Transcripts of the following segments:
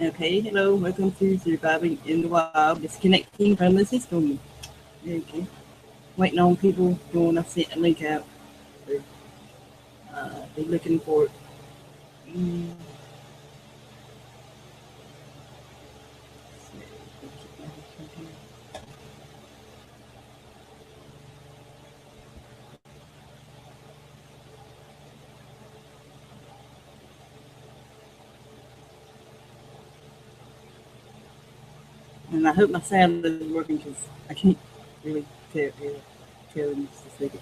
Okay, hello, welcome to Surviving in the Wild, disconnecting from the system. Okay, waiting on people doing I sent a link out. They're, they're looking for it. Mm, and I hope my sound is working because I can't really tell in just a second.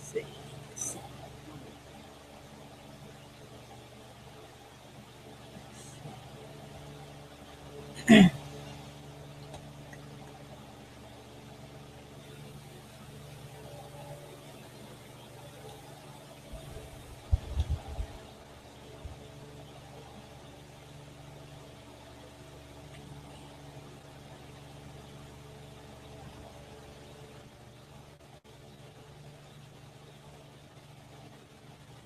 Let's see.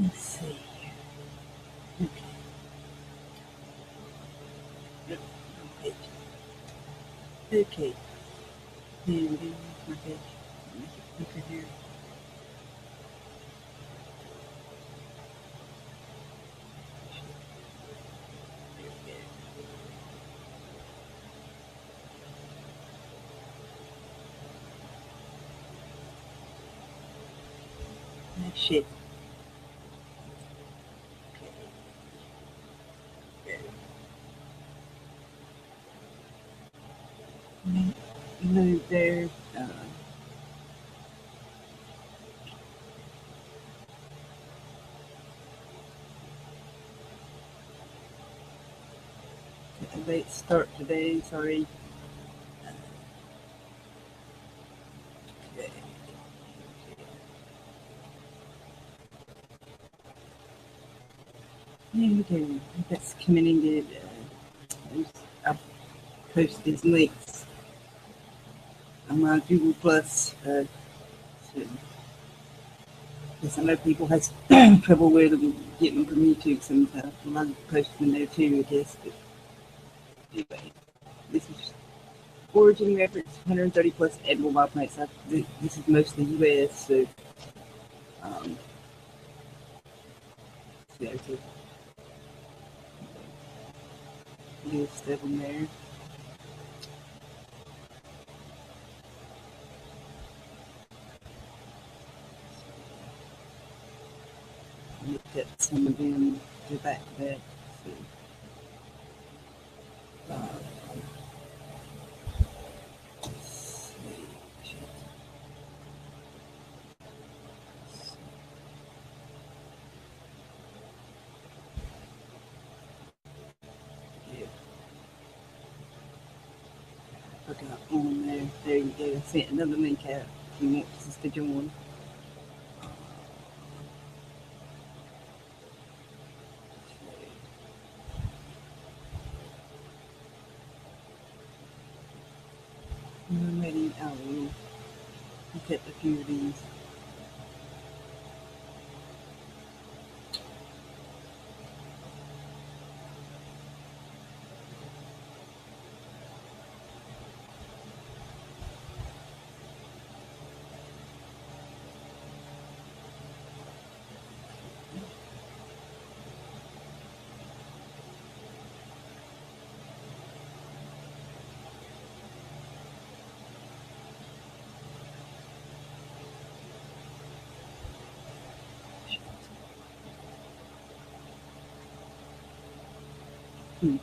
Let's see. Okay. Okay. Okay. Here we go. My page. Make it quicker here. There we go. Ah, shit. Okay. Move there. Uh, late start today. Sorry. Okay. There we go. That's coming in good. I'll post these links on my Google Plus. So, because I know people has trouble with them getting from YouTube sometimes. And I post them there too, I guess. But anyway, this is Origin reference 130 plus edible bioplants. This is mostly US, so um, there's a list of them there. Looked at some of them, go back to that. So, uh, yeah, okay, on there. There you go. I sent another link out if you want us to join. I'm ready. I will look at a few of these. Hmm.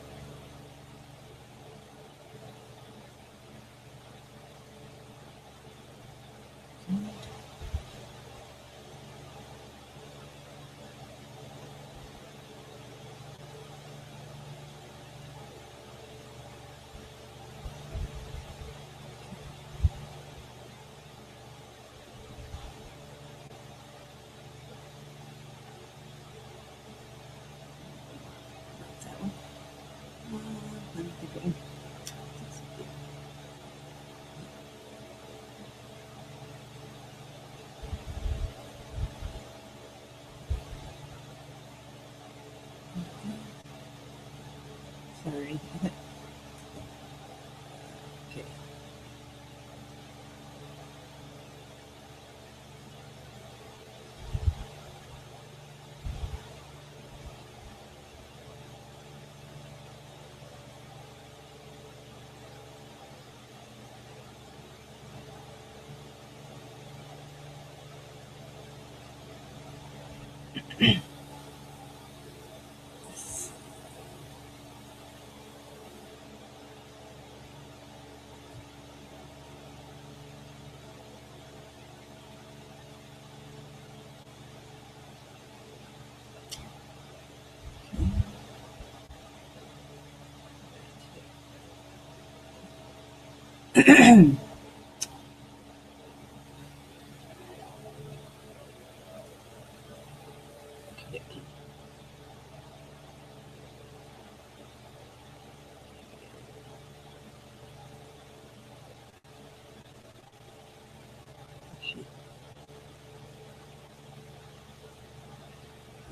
Okay.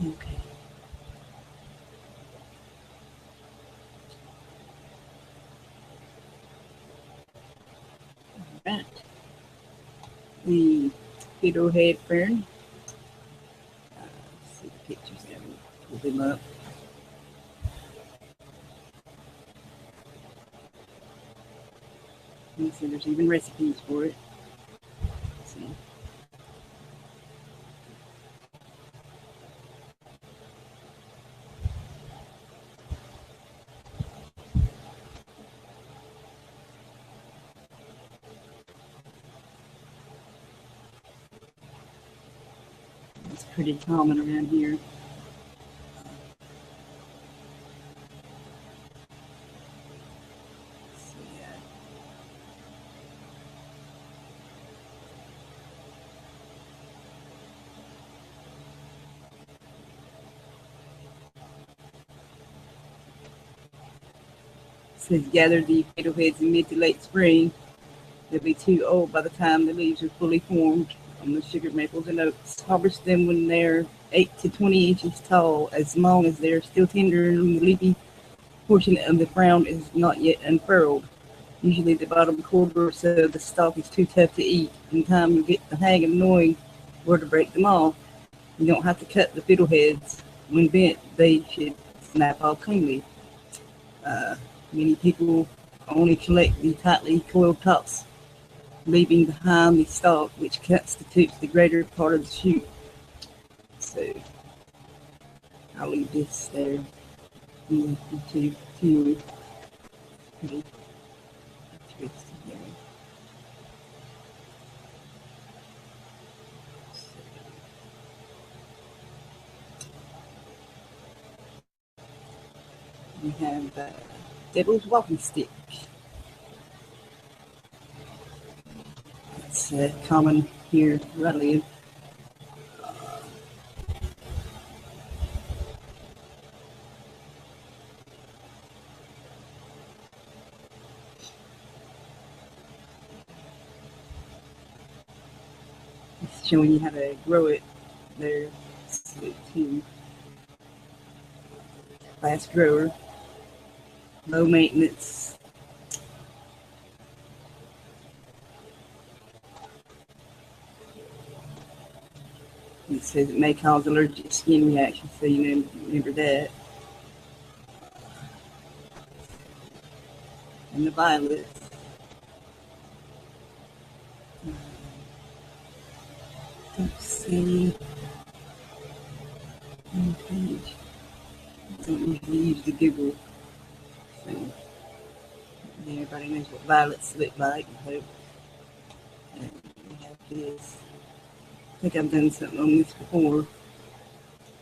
Okay. Right. The fiddlehead fern. See the pictures there. Pull them up. And so there's even recipes for it. Let's see. It's pretty common around here. So, yeah. It says gather the fiddleheads in mid to late spring. They'll be too old by the time the leaves are fully formed on the sugar maples and oaks. Harvest them when they're 8 to 20 inches tall, as long as they're still tender and the leafy portion of the crown is not yet unfurled. Usually the bottom quarter or so of the stalk is too tough to eat. In time you'll get the hang of knowing where to break them off. You don't have to cut the fiddleheads. When bent, they should snap off cleanly. Uh, Many people only collect the tightly coiled tops, leaving behind the stalk, which constitutes the greater part of the shoot. So I'll leave this there. To pretty twisted there. We have devil's walking stick. It's common here where I live. It's showing you how to grow it there. To fast grower, low maintenance. It says it may cause allergic skin reactions, so you know, remember that. And the violets. Let's see. Page. Don't usually use the Google. So everybody knows what violets look like. I hope. And we have this. I think I've done something on this before.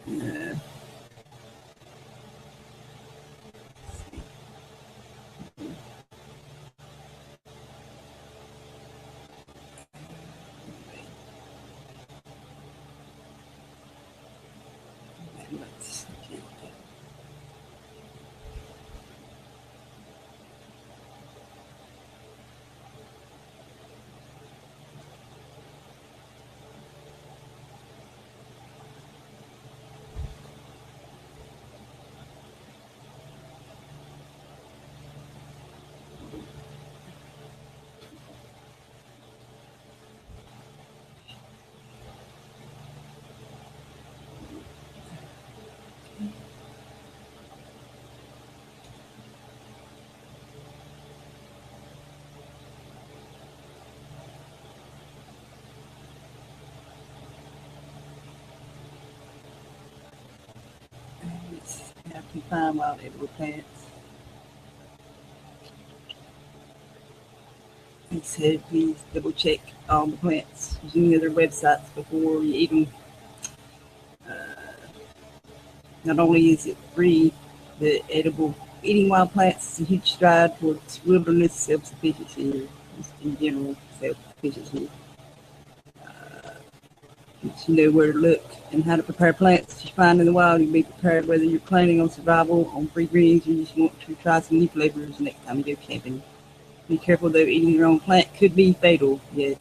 Uh, let's see. how to find wild edible plants. It said please double check all the plants using other websites before you eat them. Not only is it free, but edible eating wild plants is a huge stride towards wilderness self-sufficiency, or just in general self-sufficiency. Once you know where to look and how to prepare plants you find in the wild, you'll be prepared whether you're planning on survival on free greens or you just want to try some new flavors next time you go camping. Be careful though, eating your own plant could be fatal, yes.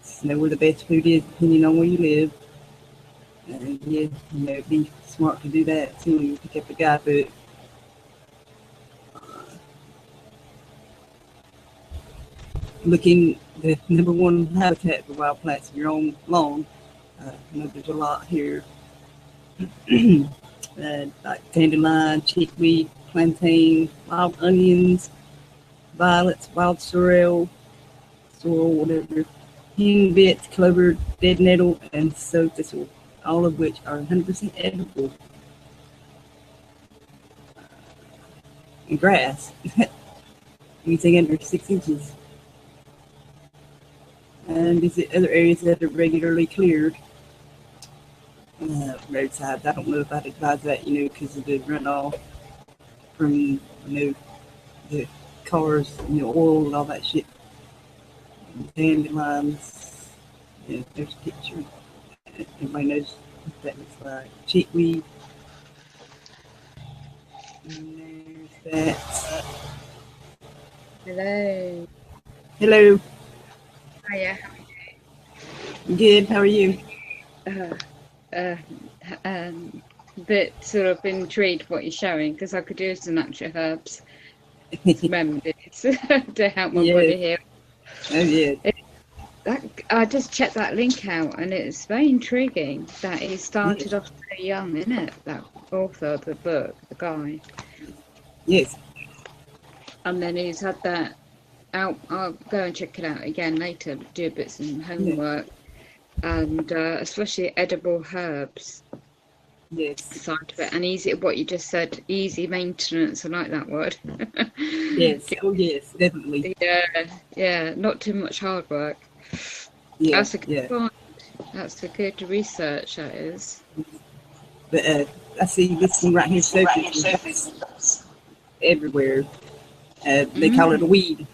Just know where the best food is depending on where you live. And yeah, be smart to do that too when you pick up a guidebook. Looking the #1 habitat for wild plants in your own lawn. I know there's a lot here. Like dandelion, chickweed, plantain, wild onions, violets, wild sorrel, whatever, henbit, clover, dead nettle, and sow thistle, all of which are 100% edible. And grass, anything under 6 inches. And visit other areas that are regularly cleared. Roadsides, I don't know if I'd advise that, because of the runoff from, the cars, oil and all that shit. Dandelions, there's a picture. Everybody knows what that looks like. Chickweed. And there's that. Hello. Hello. Hiya. Good, how are you? Bit sort of intrigued what you're showing because I could use some natural herbs, remedies to help my body heal. Oh yeah. I just checked that link out and it's very intriguing that he started off so young, isn't it? That author of the book, the guy. Yes. And then he's had that out. I'll go and check it out again later, do a bit some homework. And especially edible herbs. Yes. Side of it, and easy. What you just said, easy maintenance. I like that word. Yes. Oh yes, definitely. Yeah. Not too much hard work. Yeah. That's a good point. That's a good research. That is. But I see this one right here. Soap everywhere. They call it a weed.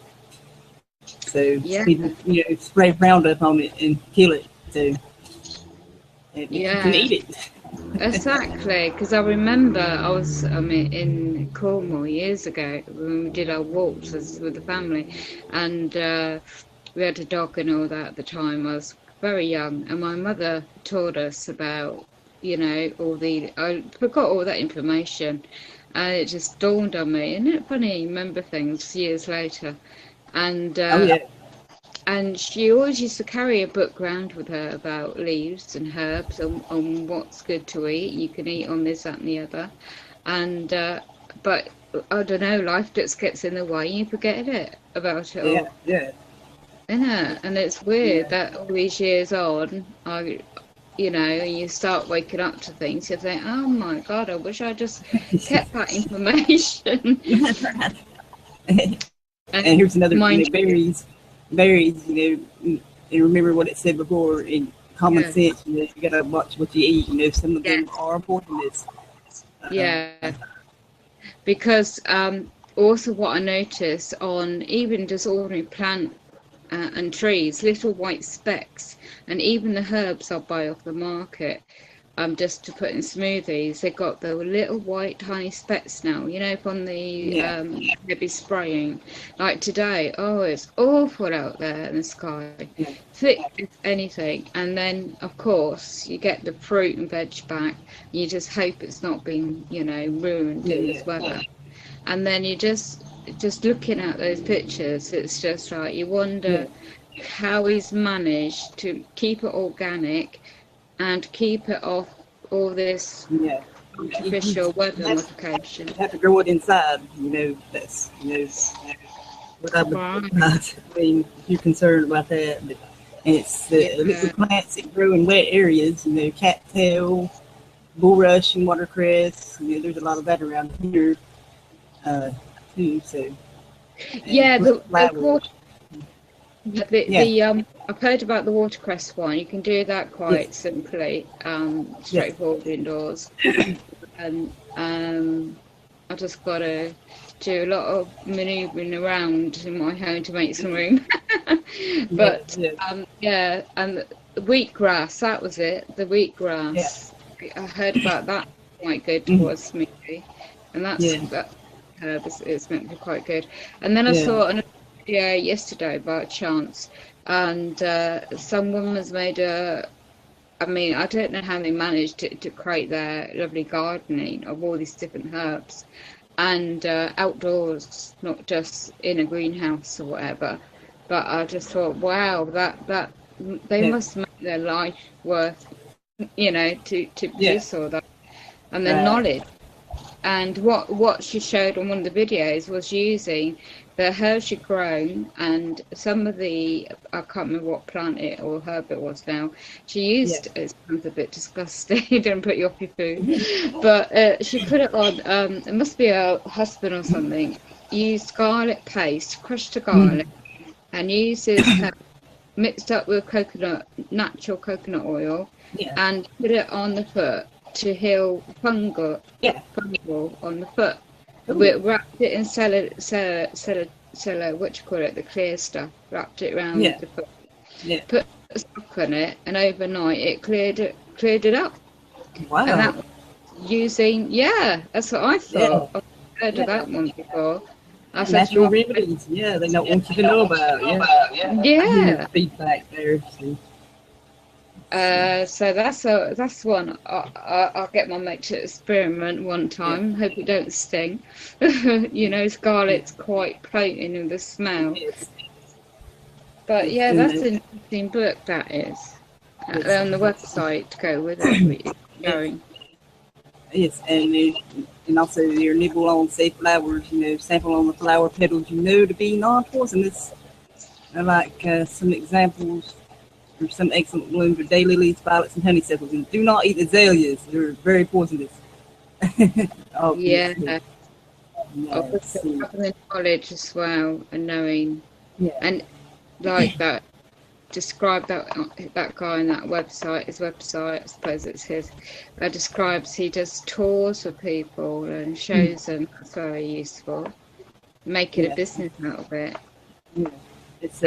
So people, spray Roundup on it and kill it. So you can eat it. Exactly, because I remember I was in Cornwall years ago when we did our walks with the family, and we had a dog and all that at the time. I was very young, and my mother taught us about I forgot all that information, and it just dawned on me. Isn't it funny? You remember things years later, and and she always used to carry a book around with her about leaves and herbs on what's good to eat. You can eat on this, that, and the other. And but I don't know, life just gets in the way. You forget it about it all. Yeah. Isn't it? And it's weird that all these years on, you start waking up to things. You think, oh my God, I wish I just kept that information. And here's another berries, and remember what it said before in common sense, you gotta watch what you eat, some of them are poisonous. Because also what I noticed on even just ordinary plant and trees, little white specks, and even the herbs I buy off the market, just to put in smoothies, they got the little white tiny specks now, from the heavy spraying. Like today, it's awful out there in the sky, thick as anything. And then of course you get the fruit and veg back, and you just hope it's not been ruined in this weather. And then you just looking at those pictures, it's just like you wonder how he's managed to keep it organic and keep it off all this artificial weather modification. You have to grow it inside, that's, what I would if you're concerned about that. But it's the liquid plants that grow in wet areas, cattail, bulrush and watercress. There's a lot of that around here too. So Yeah, flowers. I've heard about the watercress one. You can do that quite simply, straightforward indoors. And I just got to do a lot of manoeuvring around in my home to make some room. But and the wheatgrass, that was it. The wheatgrass. I heard about that, quite good for a smoothie, and that herb is meant to be quite good. And then I saw another video yesterday by chance, and some woman's made I don't know how they managed to create their lovely gardening of all these different herbs, and outdoors, not just in a greenhouse or whatever. But I just thought, wow, that they must make their life worth, to produce all that, and the knowledge. And what she showed on one of the videos was using the herbs she'd grown, and some of the, I can't remember what plant or herb it was now, she used, it sounds a bit disgusting, don't put you off your food, but she put it on, it must be a husband or something, used garlic paste, crushed the garlic, and used this mixed up with natural coconut oil, and put it on the foot to heal fungal on the foot. We wrapped it in the clear stuff, wrapped it around the foot, put a sock on it, and overnight it cleared it up. Wow. And that was using, that's what I thought. I've heard of that one before. Natural remedies, they don't want you to know about. Feedback there. So that's one. I'll get my mate to experiment one time. Hope it don't sting. Garlic's quite potent in the smell. But that's an interesting book. That is on the website to go with it. Going. Yes, and also your nibble on safe flowers. Sample on the flower petals. To be non-poisonous. Like some examples. Some excellent blooms are daylilies, violets, and honeysuckles. And do not eat azaleas; they're very poisonous. Having the knowledge as well, and knowing, and like that. Describe that guy on that website. His website, I suppose it's his. Describes he does tours for people and shows them. That's very useful. Making a business out of it. It's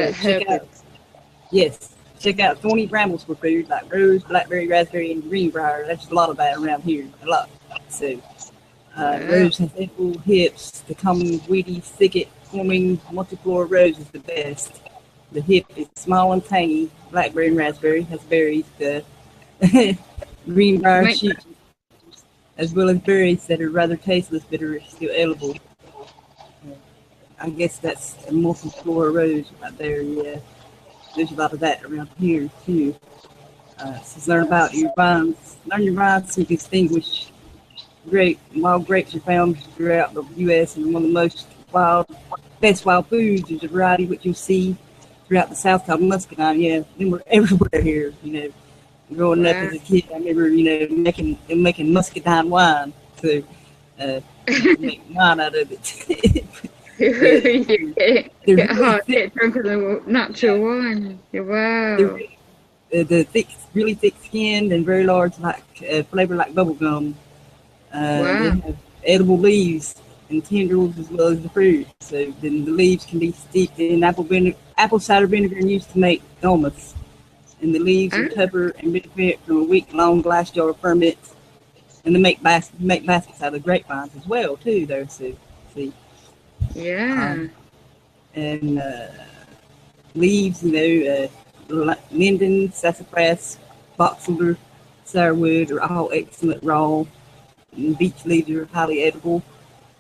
check out thorny brambles for food, like rose, blackberry, raspberry, and greenbrier. There's a lot of that around here, a lot. So, rose has edible hips. The common weedy thicket forming multiflora rose is the best. The hip is small and tangy. Blackberry and raspberry has berries. The greenbrier shoots, as well as berries that are rather tasteless but are still edible. I guess that's a multiflora rose right there, There's a lot of that around here too. So learn about your vines. Learn your vines to distinguish wild grapes are found throughout the U.S. and one of the best wild foods is a variety which you'll see throughout the South called muscadine. They were everywhere here. Growing up as a kid, I remember making muscadine wine, so make wine out of it. Get hard, get drunk of the natural wine. Wow. The really thick skinned and very large, flavor like bubble gum. They have edible leaves and tendrils as well as the fruit. So then the leaves can be steeped in apple cider vinegar and used to make gummies. And the leaves are covered and benefit from a week-long glass jar of ferments. And they make baskets out of grapevines as well too. There, so see. And leaves, linden, sassafras, boxelder, sourwood are all excellent raw. And beech leaves are highly edible.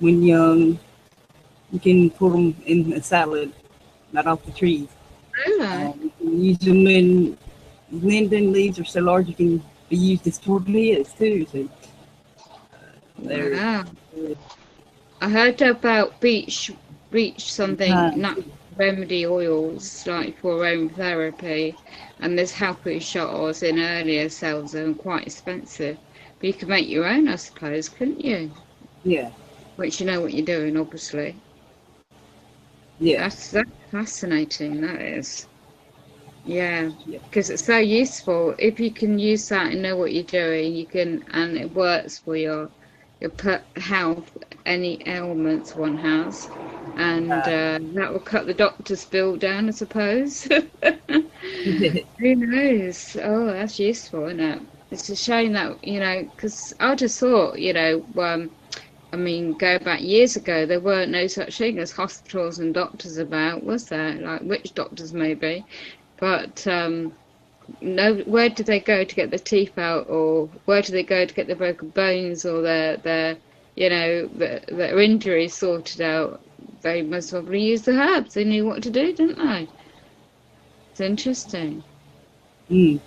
When young, you can put them in a salad, not off the trees. You can use them when linden leaves are so large, you can be used as tortillas too. So, I heard about beech something, not remedy oils, like for aromatherapy, and there's healthy shots in earlier cells and quite expensive. But you could make your own, I suppose, couldn't you? Yeah. Which you know what you're doing, obviously. Yeah. That's fascinating, that is. Yeah, Yeah. because it's so useful. If you can use that and know what you're doing, you can, and it works for your health, any ailments one has, and that will cut the doctor's bill down, I suppose. Who knows? Oh, that's useful, isn't it? It's a shame that, you know, because I just thought, you know, I mean, go back years ago, there weren't no such thing as hospitals and doctors about, was there? Like witch doctors, maybe. But no, where do they go to get their teeth out, or where do they go to get their broken bones or their you know, their injuries sorted out? They must probably use the herbs. They knew what to do, didn't they? It's interesting. Mm.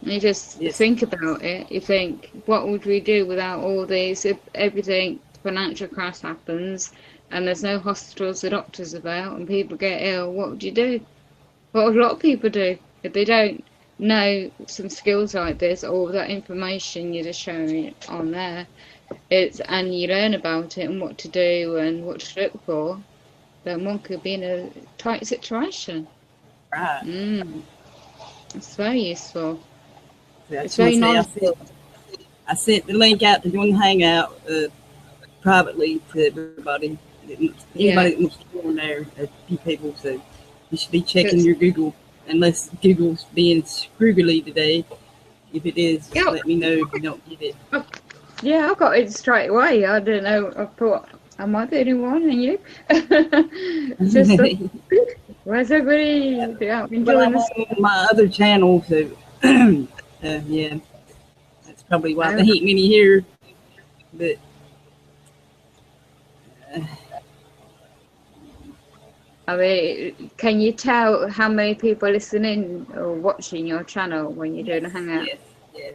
You just think about it. You think, what would we do without all these? If everything, financial crash happens, and there's no hospitals or doctors about, and people get ill, what would you do? What a lot of people do if they don't know some skills like this or that information you're just showing it on there. And you learn about it and what to do and what to look for. Then one could be in a tight situation. Right. It's very useful. So It's very nice. I sent the link out to join the Hangout privately to everybody. Anybody that wants to go in there, a few people. So you should be checking your Google, unless Google's being scroogly today. If it is, let me know if you don't get it. Yeah, I got it straight away. I didn't know. I thought, am I the only one? And you? Just where's everybody? Well, I'm on my other channel, so yeah, that's probably why there ain't many here. But I mean, can you tell how many people are listening or watching your channel when you're doing a hangout? Yes.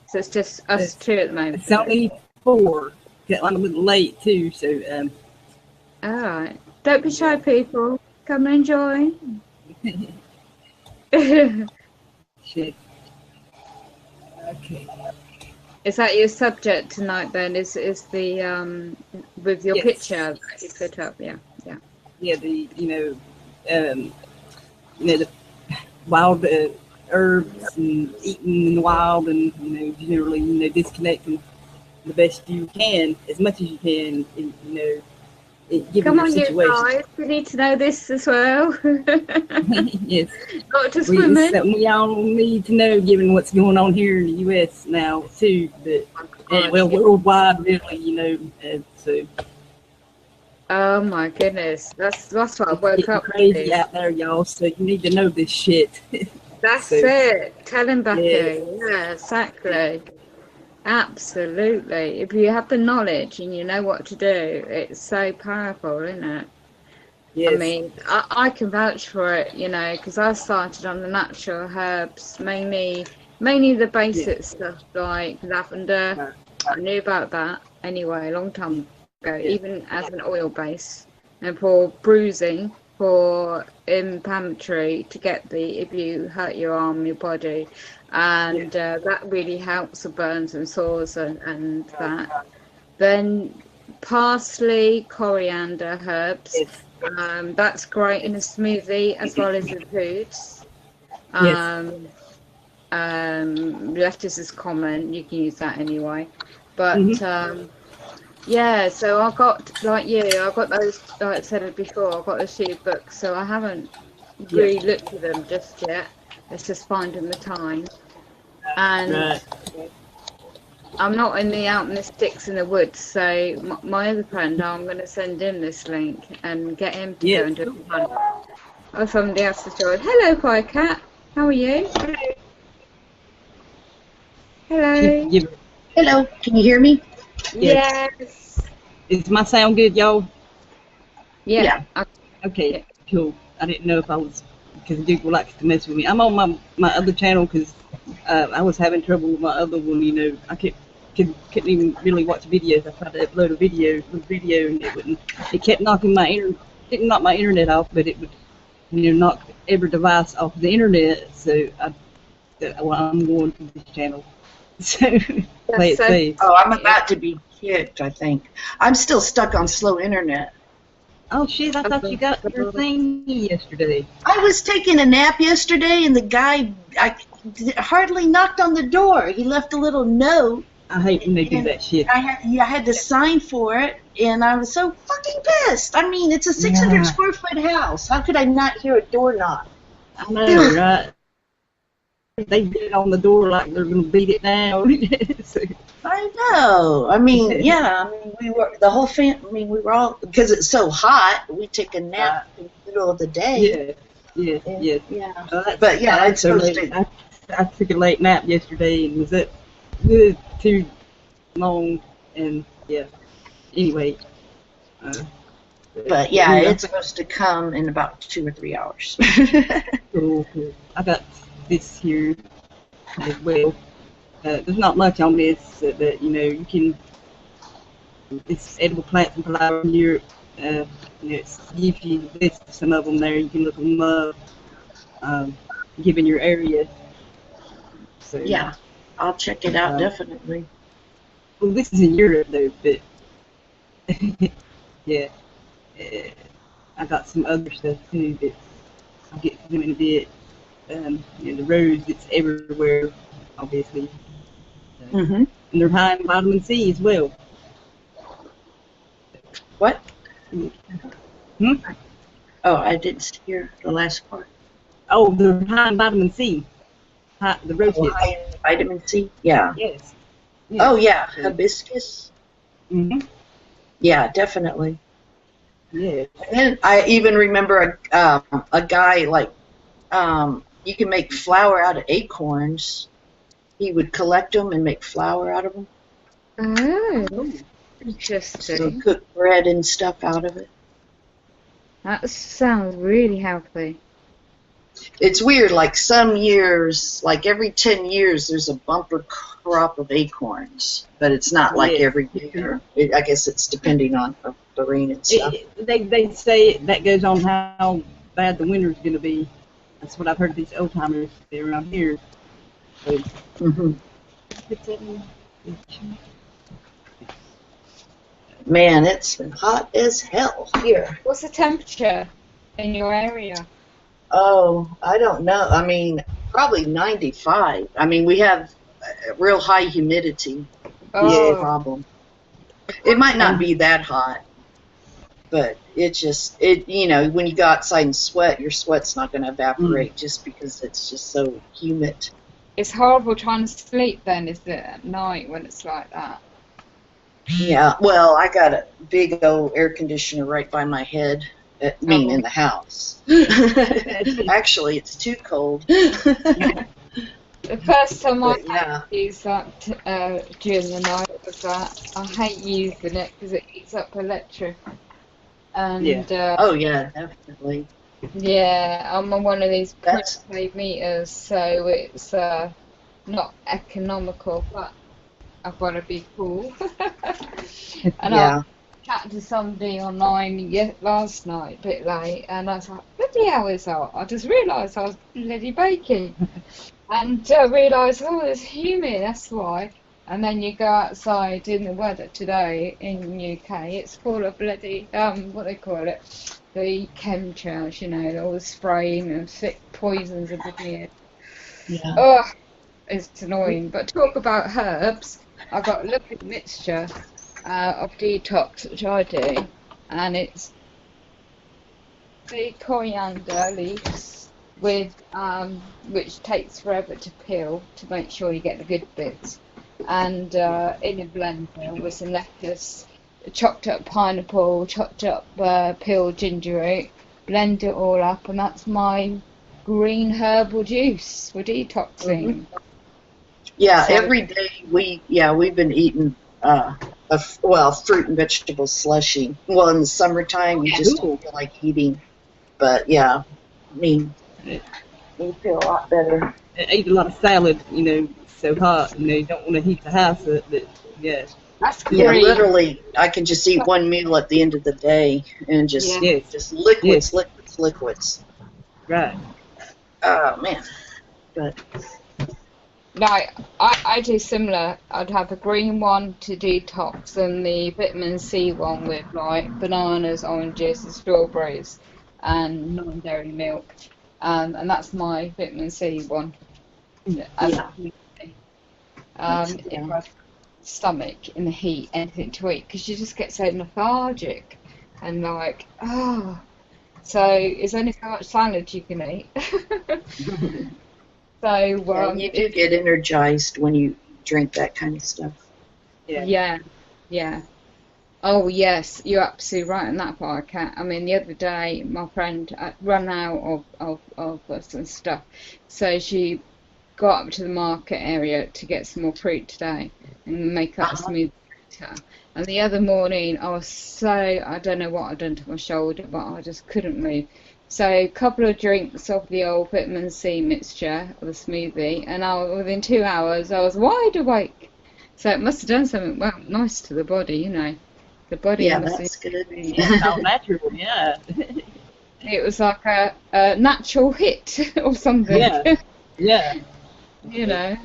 So it's just us two at the moment. It's only 4. I'm a little late too, so. All right. Don't be shy, people. Come and enjoy. Shit. Okay. Is that your subject tonight then? Is the with your picture that you put up? Yeah. Yeah, the the wild herbs and eating in the wild, and generally disconnecting the best you can, as much as you can, given Come your on, situation. you guys, we need to know this as well. Yes, not just women. It's something we all need to know, given what's going on here in the U.S. now too, but worldwide, really, so. Oh my goodness, that's what I woke up crazy out there, y'all. So you need to know this shit. That's it. Tell him, Becky. Yeah, exactly. Absolutely. If you have the knowledge and you know what to do, it's so powerful, isn't it? Yes. I mean, I can vouch for it, because I started on the natural herbs, mainly the basic stuff like lavender. I knew about that anyway, a long time ago, even as an oil base, and for bruising, for inflammatory, to get if you hurt your arm, your body, and that really helps the burns and sores and that. Then parsley, coriander, herbs, that's great in a smoothie as well as in foods. Lettuce is common, you can use that anyway, but yeah, so I got, like you, I got those, like I said before, I got those 2 books, so I haven't really looked at them just yet. It's just finding the time. And I'm not out in the sticks in the woods, so my other friend, I'm going to send him this link and get him to go and do it fun. Oh, somebody else to join. Hello, Firecat. How are you? Hello. Hello, can you hear me? Yes. Is my sound good, y'all? Yeah. Okay, cool. I didn't know if I was, because Google likes to mess with me. I'm on my other channel because I was having trouble with my other one. I couldn't even really watch videos. I tried to upload a video, and it wouldn't. It kept knocking didn't knock my internet off, but it would, knock every device off the internet. So I'm going to this channel. So play it so- safe. Oh, I'm about to be kicked, I think. I'm still stuck on slow internet. Oh shit! I thought you got your thing yesterday. I was taking a nap yesterday, and the guy hardly knocked on the door. He left a little note. I hate when they do that shit. I had to sign for it, and I was so fucking pissed. I mean, it's a 600 Yeah. square foot house. How could I not hear a door knock? I know, right? They beat on the door like they're gonna beat it down. So, I know. I mean, yeah. I mean, we were the whole family. I mean, we were all because it's so hot. We take a nap in the middle of the day. yeah. Yeah. But yeah, it's so supposed late. to. I took a late nap yesterday and was up too long, and yeah. Anyway. But yeah, it's supposed to come in about 2 or 3 hours. Cool. I got this here as well. There's not much on this, but you know you can. It's edible plants and flowers in Europe. It's gives you list some of them there. You can look them up. Given your area. So Yeah, I'll check it out definitely. Well, this is in Europe though, but yeah. I got some other stuff too that I'll get to them in a bit. The rose, it's everywhere, obviously. Mm-hmm. And they're high in vitamin C as well. What? Hmm? Oh, I didn't hear the last part. Oh, they're high in vitamin C. The rose Oh, hips. high in vitamin C? Yeah. Yes. Oh, yeah, hibiscus? Mm-hmm. Yeah, definitely. Yeah. And I even remember a guy, like, you can make flour out of acorns. He would collect them and make flour out of them. Oh, So interesting. cook bread and stuff out of it. That sounds really healthy. It's weird, like some years, like every 10 years, there's a bumper crop of acorns, but it's not like Yeah. every year. I guess it's depending on the rain and stuff. They say that goes on how bad the winter's going to be. That's what I've heard these old timers say around here. So, Hmm. Man, it's been hot as hell here. What's the temperature in your area? Oh, I don't know. I mean, probably 95. I mean, we have real high humidity. Oh, Problem. It might not be that hot, but when you go outside and sweat, your sweat's not going to evaporate just because it's just so humid. it's horrible trying to sleep then, is it, at night when it's like that? Yeah, well, I got a big old air conditioner right by my head. In the house. Actually, it's too cold. The first time I But, yeah. used that during the night was that. I hate using it because it eats up electric. And Oh, yeah, definitely. yeah, I'm on one of these That's- prepaid meters, so it's not economical, but I've got to be cool. And Yeah. I chatted to somebody online last night, a bit late, and I was like, bloody hell is that? I just realised I was bloody baking. And I realised, oh, it's humid, that's why. And then you go outside in the weather today in the UK, it's full of bloody, what they call it, the chemtrails, all the spraying and thick poisons in the air. Yeah. Oh, it's annoying. But talk about herbs, I've got a lovely mixture of detox, which I do, and it's the coriander leaves with which takes forever to peel to make sure you get the good bits, and in a blender with some lettuce, chopped up pineapple, chopped up peeled ginger root, blend it all up, and that's my green herbal juice for detoxing. Yeah, So- every day we've been eating fruit and vegetable slushy. Well, in the summertime you just don't feel like eating, but yeah, I mean, you feel a lot better. I eat a lot of salad, it's so hot, you don't want to heat the house up, but yeah. That's Yeah, green. literally, I can just eat one meal at the end of the day and just Yeah. Yes, liquids. right. Oh man, but Like I do similar. I'd have a green one to detox and the vitamin C one with like bananas, oranges, and strawberries, and non-dairy milk. And that's my vitamin C one. As Yeah. if I've stomach in the heat, anything to eat, because you just get so lethargic and like, oh. So it's only so much salad you can eat. So You do get energized when you drink that kind of stuff. yeah. Oh yes, you're absolutely right on that part, Kat. I mean, the other day my friend run out of us and stuff, so she got up to the market area to get some more fruit today and make up a smoothie later. And the other morning I was so, I don't know what I'd done to my shoulder, but I just couldn't move. So a couple of drinks of the old vitamin C mixture or the smoothie, and within 2 hours I was wide awake. So it must have done something well nice to the body, you know. The body Yeah, must that's good. It's all natural, yeah. It was like a natural hit or something. Yeah. Yeah. You know.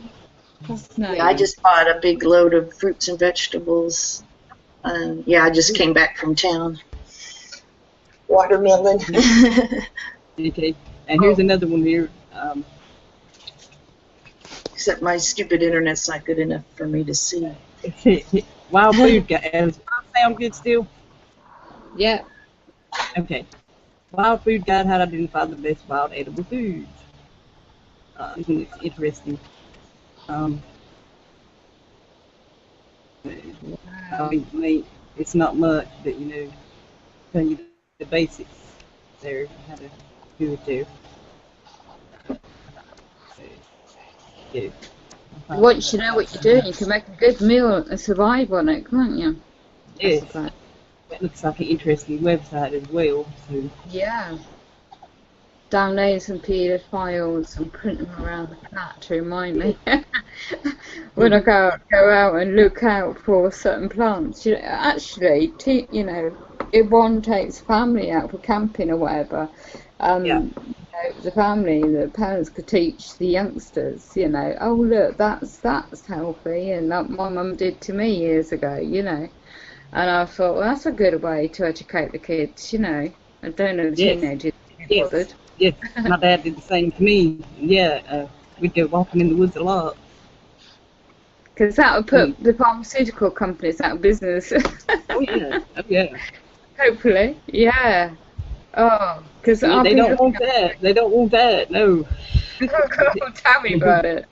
Fascinating. Yeah, I just bought a big load of fruits and vegetables. I just came back from town. Watermelon. Okay. And here's another one here. Except my stupid internet's not good enough for me to see. Wild food guide. Does that sound good still? Yeah. Okay. Wild food guide: how to identify the best wild edible foods. Isn't it interesting? I mean, it's not much, but you know, tell you the basics there, how to do it there. Yeah. Once you know what you're doing, you can make a good meal and survive on it, can't you? Yes. That looks like an interesting website as well. So. Yeah. Download some PDF files and print them around the flat to remind me when I go out and look out for certain plants. You know, actually, you know, if one takes family out for camping or whatever, you know, the family, the parents could teach the youngsters, you know, oh look, that's healthy, and that my mum did to me years ago, you know. And I thought, well, that's a good way to educate the kids, you know. I don't know the teenagers bothered. Yes, my dad did the same to me. Yeah, we'd go walking in the woods a lot. Because that would put the pharmaceutical companies out of business. Oh yeah. Hopefully, yeah. Oh, because they don't want that. They don't want that. No. Oh, tell me about it.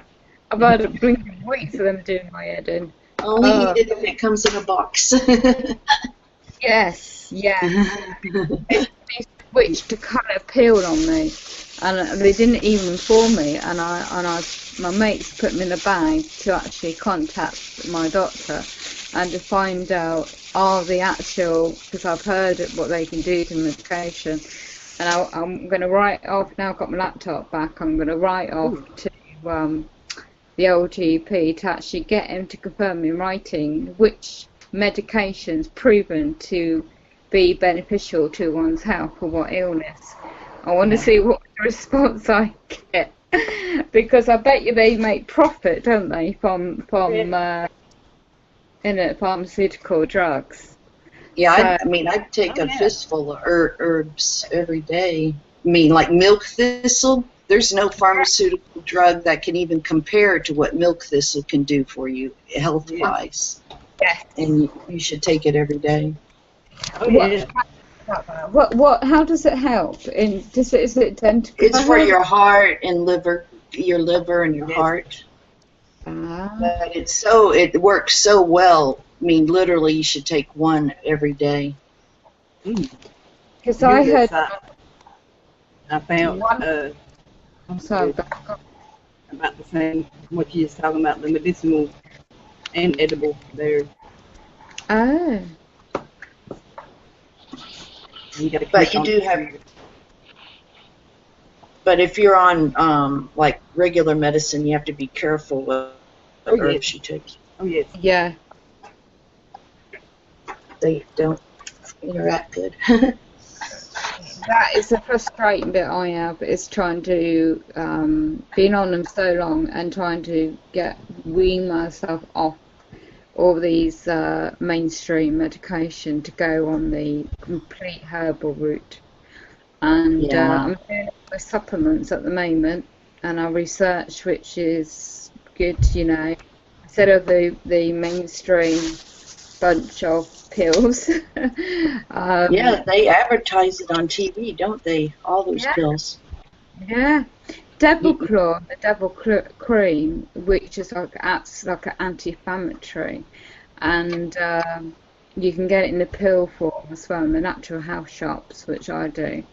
I've had a blinking week for them doing my head in. Only eat it if it comes in a box. Yes, yeah. They switched to colour peeled on me, and they didn't even inform me. And my mates put them in a bag to actually contact my doctor and to find out the actual, because I've heard what they can do to medication. And I'm going to write off, now I've got my laptop back, I'm going to write off to the old GP to actually get him to confirm in writing which medications proven to be beneficial to one's health or what illness. I want to see what response I get, because I bet you they make profit, don't they, from pharmaceutical drugs. Yeah, I mean, I'd take a fistful of herbs every day. I mean, like milk thistle, there's no pharmaceutical drug that can even compare to what milk thistle can do for you health-wise. Yes. And you should take it every day. Oh, yeah. What? How does it help? Is it done to? It's for your heart and liver, and your heart. But it works so well. I mean, literally, you should take one every day. Because I heard. I found sorry, about the same what you was talking about, the medicinal and edible there. Oh. But you do have. But if you're on like regular medicine, you have to be careful what herbs you take. Oh yes. Yeah. They don't interact good. that is the frustrating bit I have, is trying to being on them so long and trying to wean myself off all these mainstream medication to go on the complete herbal route. And Yeah. I'm doing it with supplements at the moment, and I research which is good, you know, instead of the mainstream bunch of pills. Yeah, they advertise it on TV, don't they? All those Yeah. pills. Yeah, Devil Claw, the Devil Cream, which is acts like an anti-inflammatory, and you can get it in the pill form as well in the natural health shops, which I do.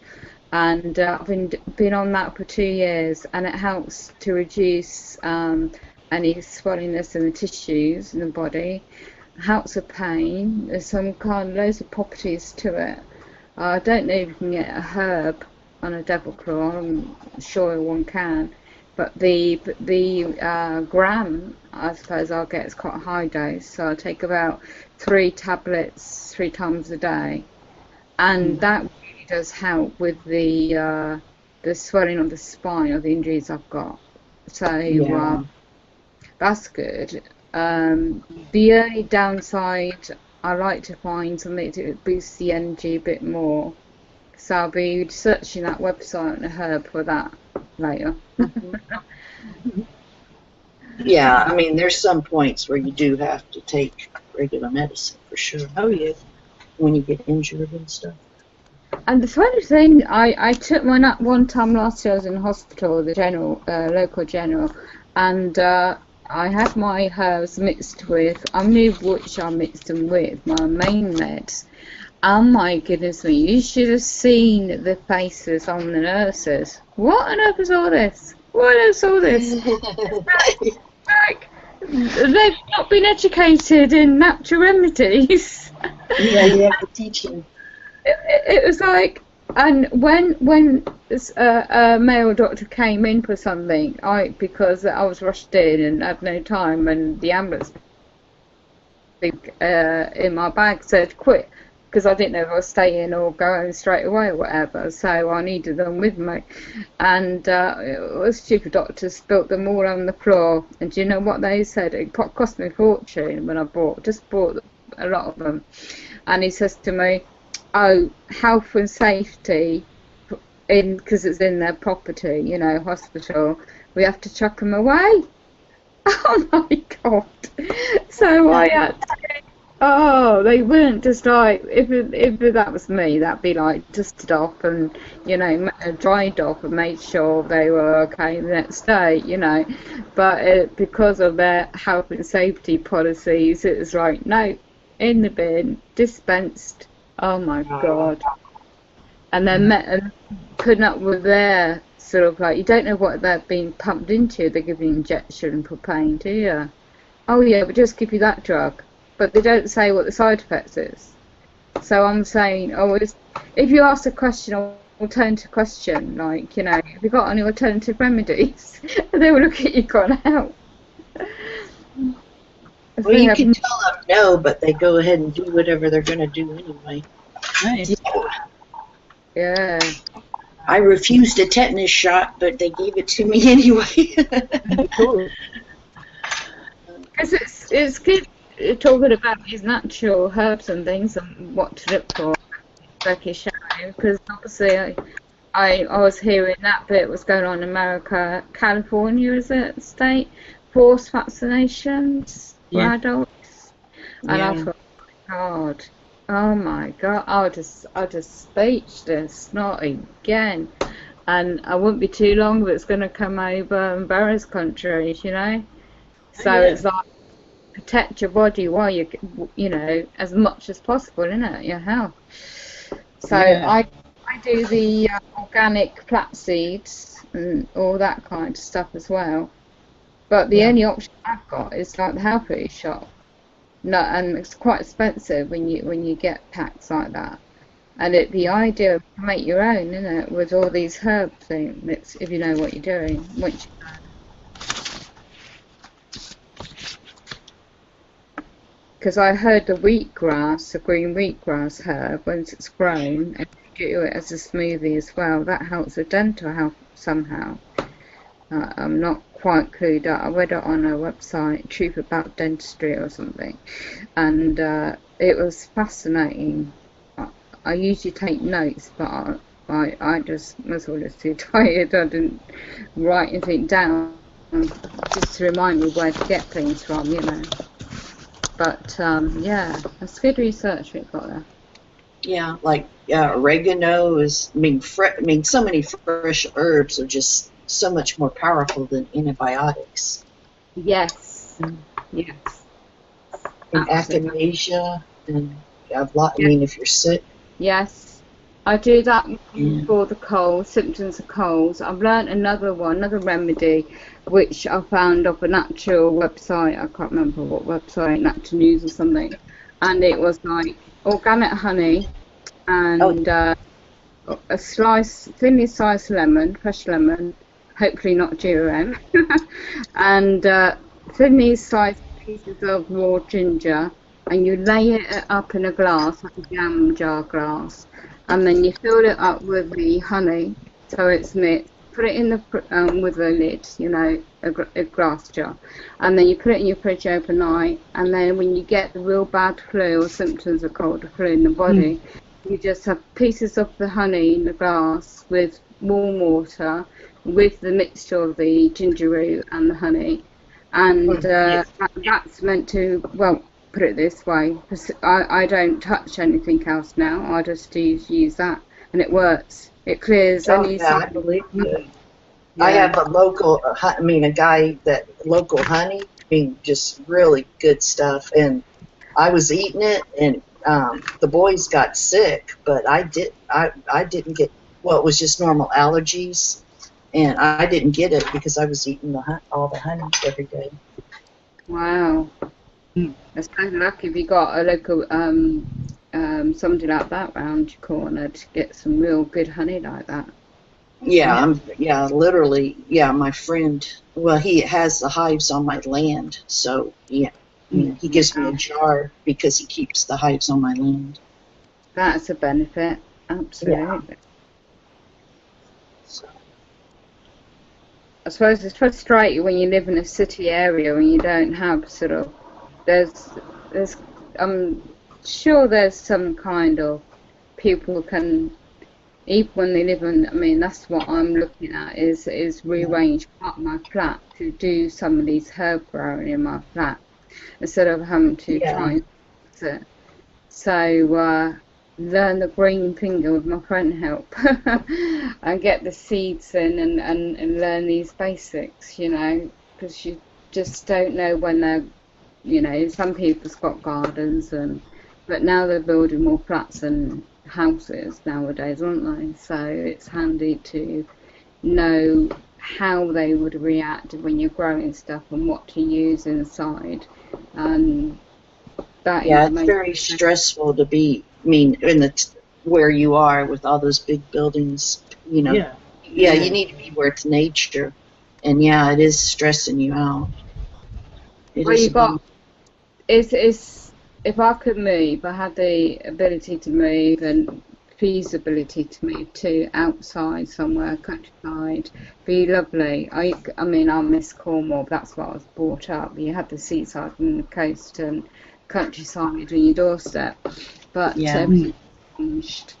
And I've been on that for 2 years, and it helps to reduce any swellingness in the tissues in the body, helps with pain. There's loads of properties to it. I don't know if you can get a herb on a Devil Claw. I'm sure one can, but the gram, I suppose I'll get, is quite a high dose, so I take about 3 tablets 3 times a day, and that really does help with the swelling of the spine or the injuries I've got. So that's good. The only downside, I like to find something to boost the energy a bit more. So I'll be searching that website on the herb for that later. Yeah, I mean, there's some points where you do have to take regular medicine for sure. Oh, yes. When you get injured and stuff. And the funny thing, I took mine up one time last year. I was in hospital, the local general, and I had my herbs mixed with, I knew which I mixed them with, my main meds. Oh my goodness me, you should have seen the faces on the nurses. What on earth is all this? What is all this? Like, they've not been educated in natural remedies. Yeah, you have to teach them. It was like, and when a male doctor came in for something, because I was rushed in and had no time, and the ambulance in my bag said quit, because I didn't know if I was staying or going straight away or whatever, so I needed them with me. And a stupid doctor spilt them all on the floor, and do you know what they said? It cost me a fortune when I bought a lot of them. And he says to me, oh, health and safety, because it's in their property, you know, hospital, we have to chuck them away. Oh my God. So I had to, they weren't just like, if that was me, that'd be like dusted off and, you know, dried off and made sure they were okay the next day, you know. But because of their health and safety policies, it was like, no, in the bin, dispensed. Oh my God. And then putting up with their sort of like, you don't know what they're being pumped into. They give you an injection for pain, do you? Oh yeah, but just give you that drug. But they don't say what the side effects is. So I'm saying, if you ask a question, alternative question, like, you know, have you got any alternative remedies? They will look at you going, help. Well, you can tell them no, but they go ahead and do whatever they're going to do anyway. Nice. Yeah. I refused a tetanus shot, but they gave it to me anyway. Cool. Because it's good talking about these natural herbs and things and what to look for, Becky showing, because obviously I was hearing that bit was going on in America, California, is it, state, forced vaccinations for adults, and I thought, oh my God, I was just speechless, not again, and I wouldn't be too long, but it's going to come over in various countries, you know, so it's like, protect your body while you know, as much as possible, innit, your health. So I do the organic flax seeds and all that kind of stuff as well. But the only option I've got is like the health food shop. No, and it's quite expensive when you get packs like that. And it'd be ideal to make your own, innit, with all these herb things, if you know what you're doing. Once you know. because I heard the wheatgrass, the green wheatgrass herb, once it's grown, and you do it as a smoothie as well, that helps with dental health somehow. I'm not quite clued up. I read it on a website, Truth About Dentistry or something, and it was fascinating. I usually take notes, but I just was always too tired. I didn't write anything down, just to remind me where to get things from, you know. But yeah, that's good research we've got there. Yeah, like oregano is. I mean, so many fresh herbs are just so much more powerful than antibiotics. Yes, yes. And Absolutely. echinacea, and a lot. I mean, if you're sick. Yes, I do that Yeah. for the cold, symptoms of colds. I've learnt another remedy, which I found off a natural website. I can't remember what website, Natural News or something. And it was like organic honey and a thinly sliced lemon, fresh lemon, hopefully not GM, and thinly sliced pieces of raw ginger, and you lay it up in a glass, like a jam jar glass, and then you fill it up with the honey, so it's mixed. Put it in the with a lid, you know, a glass jar, and then you put it in your fridge overnight. And then when you get the real bad flu or symptoms of cold or flu in the body, you just have pieces of the honey in the glass with warm water, with the mixture of the ginger root and the honey, and that's meant to, well, put it this way, I don't touch anything else now. I just use that, and it works. It clears any. I believe you. Yeah. I have a local. A guy that local honey. Just really good stuff. And I was eating it, and the boys got sick, but I didn't get. Well, it was just normal allergies, and I didn't get it because I was eating all the honey every day. Wow. That's kind of lucky if you got a local somebody like that round your corner to get some real good honey like that. Yeah, literally. Yeah, my friend. Well, he has the hives on my land, so yeah, he gives me a jar because he keeps the hives on my land. That's a benefit, absolutely. Yeah. So. I suppose it's frustrating when you live in a city area and you don't have sort of. I'm sure there's some kind of people can, even when they live in, I mean, that's what I'm looking at, is rearrange part of my flat to do some of these herb growing in my flat instead of having to try and fix it. So learn the green finger with my friend help and get the seeds in and learn these basics, you know, because you just don't know when they're, you know, some people's got gardens, but now they're building more flats and houses nowadays, aren't they? So it's handy to know how they would react when you're growing stuff and what to use inside. And that it's very stressful to be. In where you are with all those big buildings, you know. Yeah, you need to be where it's nature, and it is stressing you out. If I could move, I had the ability to move and feasibility to move to outside somewhere, countryside, be lovely. I mean, I miss Cornwall, that's what I was brought up. You had the seaside and the coast and countryside on your doorstep, but everything's changed.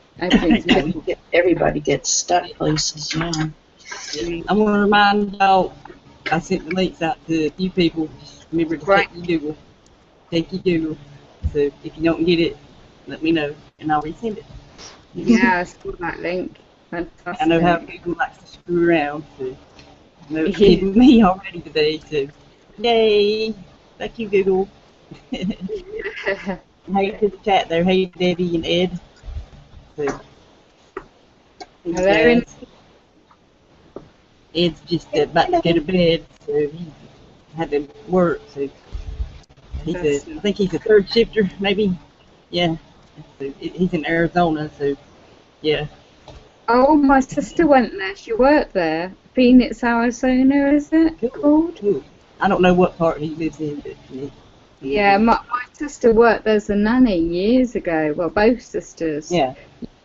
Everybody gets stuck places, I want to remind y'all, I sent the links out to a few people. Just remember to check your Google. Take your Google. So if you don't get it, let me know, and I'll resend it. Yeah, I saw that link. Fantastic. I know how Google likes to screw around, so I know it's kidding me already today, so yay! Thank you, Google. Hey to the chat there. Hey, Debbie and Ed. So, hello. Ed's just about to go to bed, so he had to work, so I think he's a third shifter, maybe. Yeah. So he's in Arizona, so yeah. Oh, my sister went there. She worked there. Phoenix, Arizona, is it called? Cool. I don't know what part he lives in, but Yeah, my sister worked there as a nanny years ago. Well, both sisters. Yeah.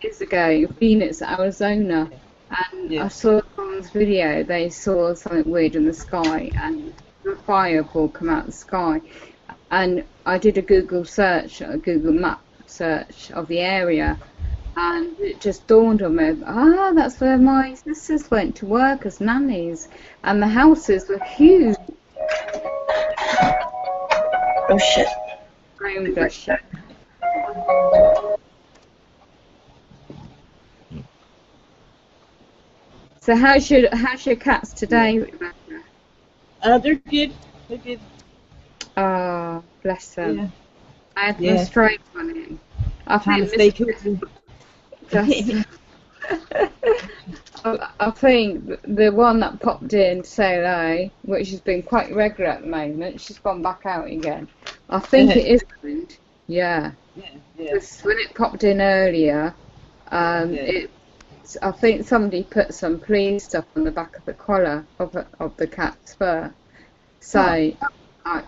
Years ago, Phoenix, Arizona. And I Yeah. saw someone's video, they saw something weird in the sky and a fireball come out of the sky. And I did a Google search, a Google map search of the area, and it just dawned on me, that's where my sisters went to work as nannies. And the houses were huge. Oh shit. Room that shit. So how's your cats today, Rebecca? They're good. They're good. Oh, bless them. Yeah. I had Yeah. my straight on him. I Trying think to stay cool. just, I think the one that popped in to say hello, which has been quite regular at the moment, she's gone back out again. I think it is good. Yeah. Yeah. Yeah. 'Cause when it popped in earlier, I think somebody put some please stuff on the back of the collar of the cat's fur. So,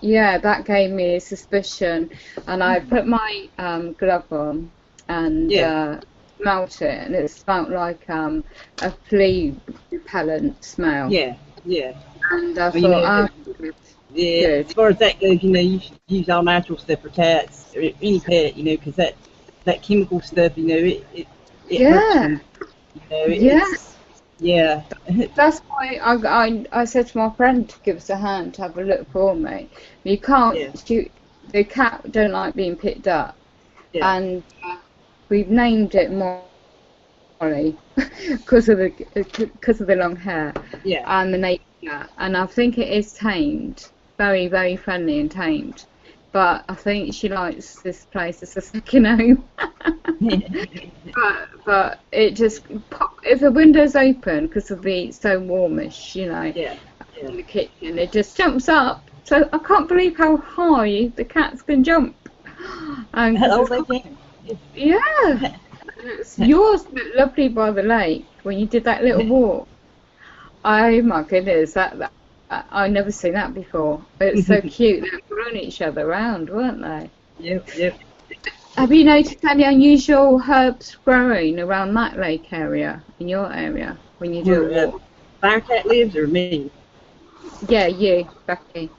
yeah, that gave me a suspicion. And I put my glove on and smelt it, and it smelt like a flea repellent smell. Yeah. Yeah. And I Well, thought, Yeah, Good. as far as that goes, you should use all natural stuff for cats or any pet, because that chemical stuff, it hurts Yeah. them. Yeah. That's why I said to my friend to give us a hand to have a look for me. You can't. Yeah. The cat don't like being picked up, Yeah. and we've named it Molly because of the long hair Yeah. and the nature. And I think it is tamed, very very friendly and tamed. But I think she likes this place as a second home. but it just if the window's open because of the so warmish, Yeah. in the kitchen, it just jumps up. So I can't believe how high the cats can jump. And Oh, they can. yeah, yours looked lovely by the lake when you did that little walk. Oh my goodness, that I've never seen that before. It's so cute. They were throwing each other around, weren't they? Yep. Have you noticed any unusual herbs growing around that lake area, in your area, when you do a walk? Firecat lives or me? Yeah, you, Becky.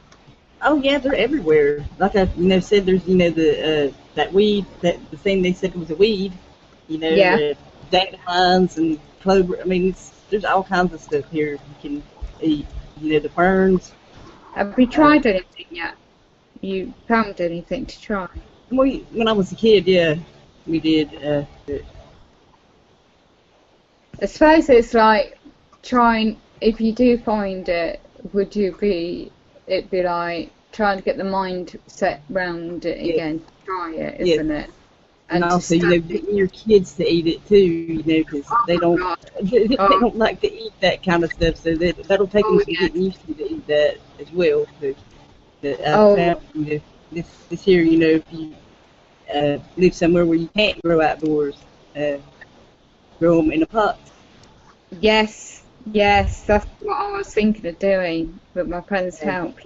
Oh yeah, they're everywhere. Like I said, there's the that weed, that the thing they said was a weed. Yeah. Dandelions and clover. I mean, there's all kinds of stuff here you can eat. The ferns. Have we tried anything yet? You found anything to try? When I was a kid, yeah, we did. I suppose it's like trying. If you do find it, would it'd be like trying to get the mind set round it again? Try it, isn't it? And also, getting your kids to eat it too, because they don't they don't like to eat that kind of stuff. So that'll take them some getting used to eat that as well. So, this here, if you live somewhere where you can't grow outdoors, grow them in a pot. Yes, that's what I was thinking of doing with my friend's help.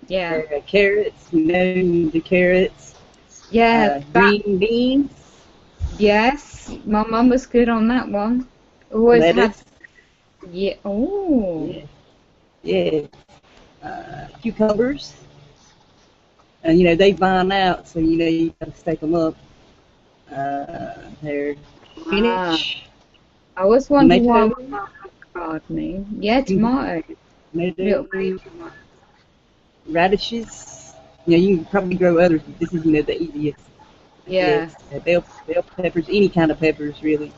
Yeah. Carrots, the carrots. Yeah, green beans. Yes, my mum was good on that one. Always Lettuce. had. Yeah. Oh. Yeah. Cucumbers. And they vine out, so you gotta stake them up. There. Spinach. I was wondering why Tomato. my mum was gardening. Yeah, tomatoes. Little green tomatoes. Radishes. You can probably grow others, but this is the easiest. Yeah. Bell peppers, any kind of peppers really.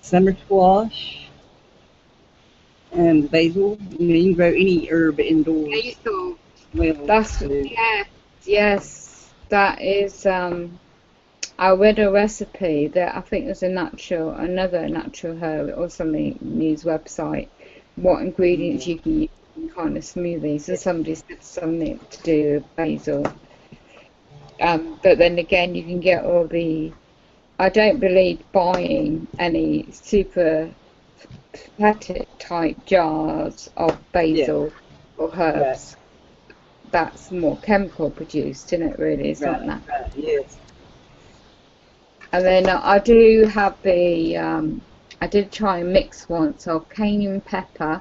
Summer squash. And basil. You can grow any herb indoors. Basil. Well, That's yes. That is. I read a recipe that I think there's another natural herb or something news website. What ingredients you can use in kind of smoothies? So somebody said something to do with basil. But then again, you can get all the. I don't believe buying any super packet type jars of basil or herbs. that's more chemical produced, isn't it? Really, it's not that. Right, yes. And then I do have the I did try and mix once of cayenne pepper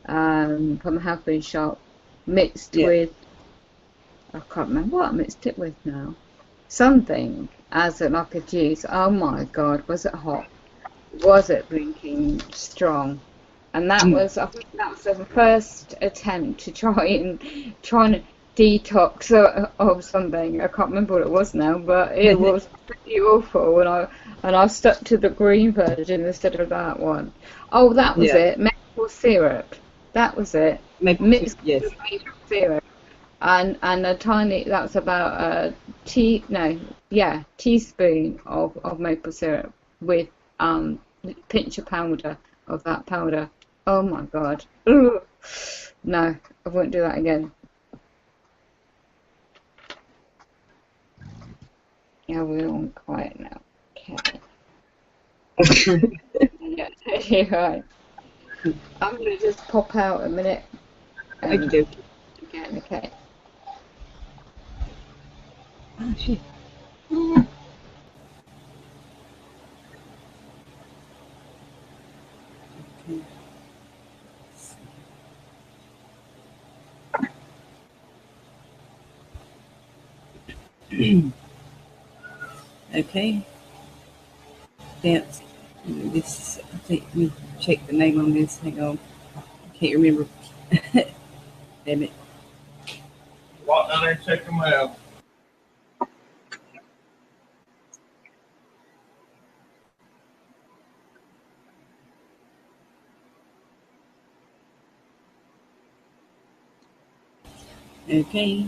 from the health food shop mixed with, I can't remember what I mixed it with now. Something as like a juice. Oh my God, was it hot? Was it blinking strong? And that was, I think that was the first attempt to try and detox of something. I can't remember what it was now, but it was pretty awful. And I stuck to the green version instead of that one. Oh, that was it. Maple syrup. That was it. Mixed with maple syrup. And a tiny, that's about a teaspoon of maple syrup with pinch of powder of that powder. Oh my God. Ugh. No, I won't do that again. Yeah, we're on quiet now. Okay. Yeah, right. I'm going to just pop out a minute. Okay. Again, okay. Oh, shit. Okay. Dance. This, I think we check the name on this. Hang on. I can't remember. Damn it. Walk down there and check them out. Okay.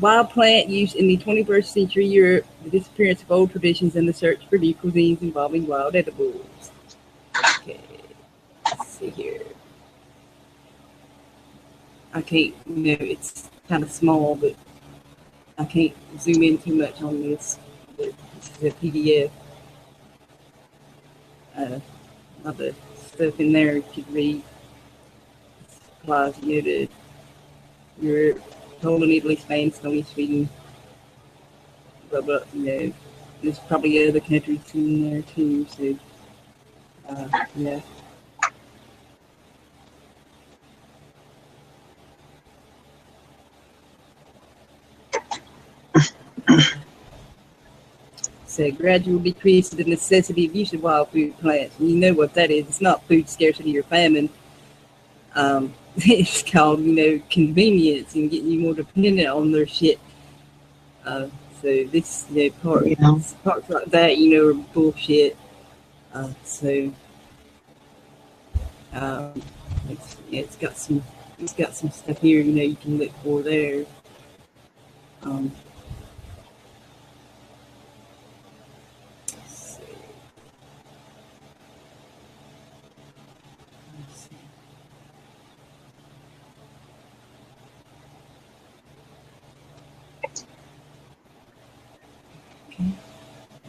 Wild plant used in the 21st century Europe, the disappearance of old traditions, and the search for new cuisines involving wild edibles. Okay, let's see here. I can't, it's kind of small, but I can't zoom in too much on this. But this is a PDF. A lot of stuff in there you could read. This applies, to Europe. Poland, Italy, Spain, Estonia, Sweden, blah, blah, there's probably other countries in there too, so, yeah. So, gradual decrease in the necessity of use of wild food plants. And you know what that is. It's not food scarcity or famine. It's called, convenience and getting you more dependent on their shit. So this, parts like that, are bullshit. It's got some stuff here, you can look for there.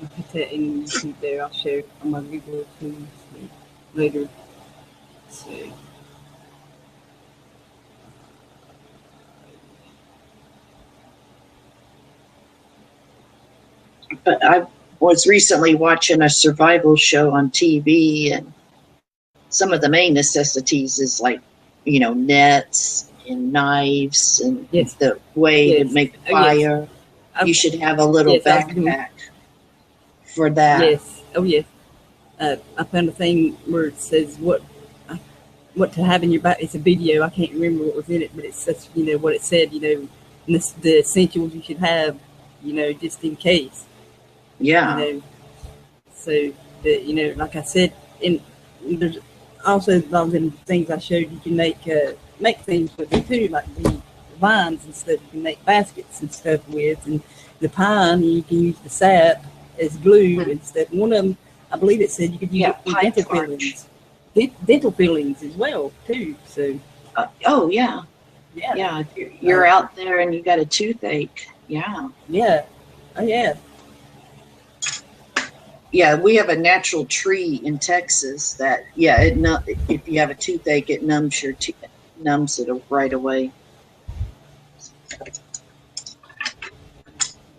I'll put that in YouTube there. I'll share on my Google too later. So, but I was recently watching a survival show on TV, and some of the main necessities is like, nets and knives and the way to make fire. You should have a little backpack for that. Yes. Oh, yes. I found a thing where it says what to have in your back. It's a video. I can't remember what was in it, but it's such, what it said, and the essentials you should have, just in case. Yeah. So, that, like I said, there's also a lot of them things I showed you can make things with it too, like the vines and stuff. You can make baskets and stuff with, and the pine, you can use the sap as glue and stuff. One of them, I believe it said you could use it for dental fillings. Dental fillings as well too. So. Yeah. You're out there and you got a toothache. Yeah. Yeah. Oh yeah. Yeah, we have a natural tree in Texas that, if you have a toothache, it numbs your numbs it right away.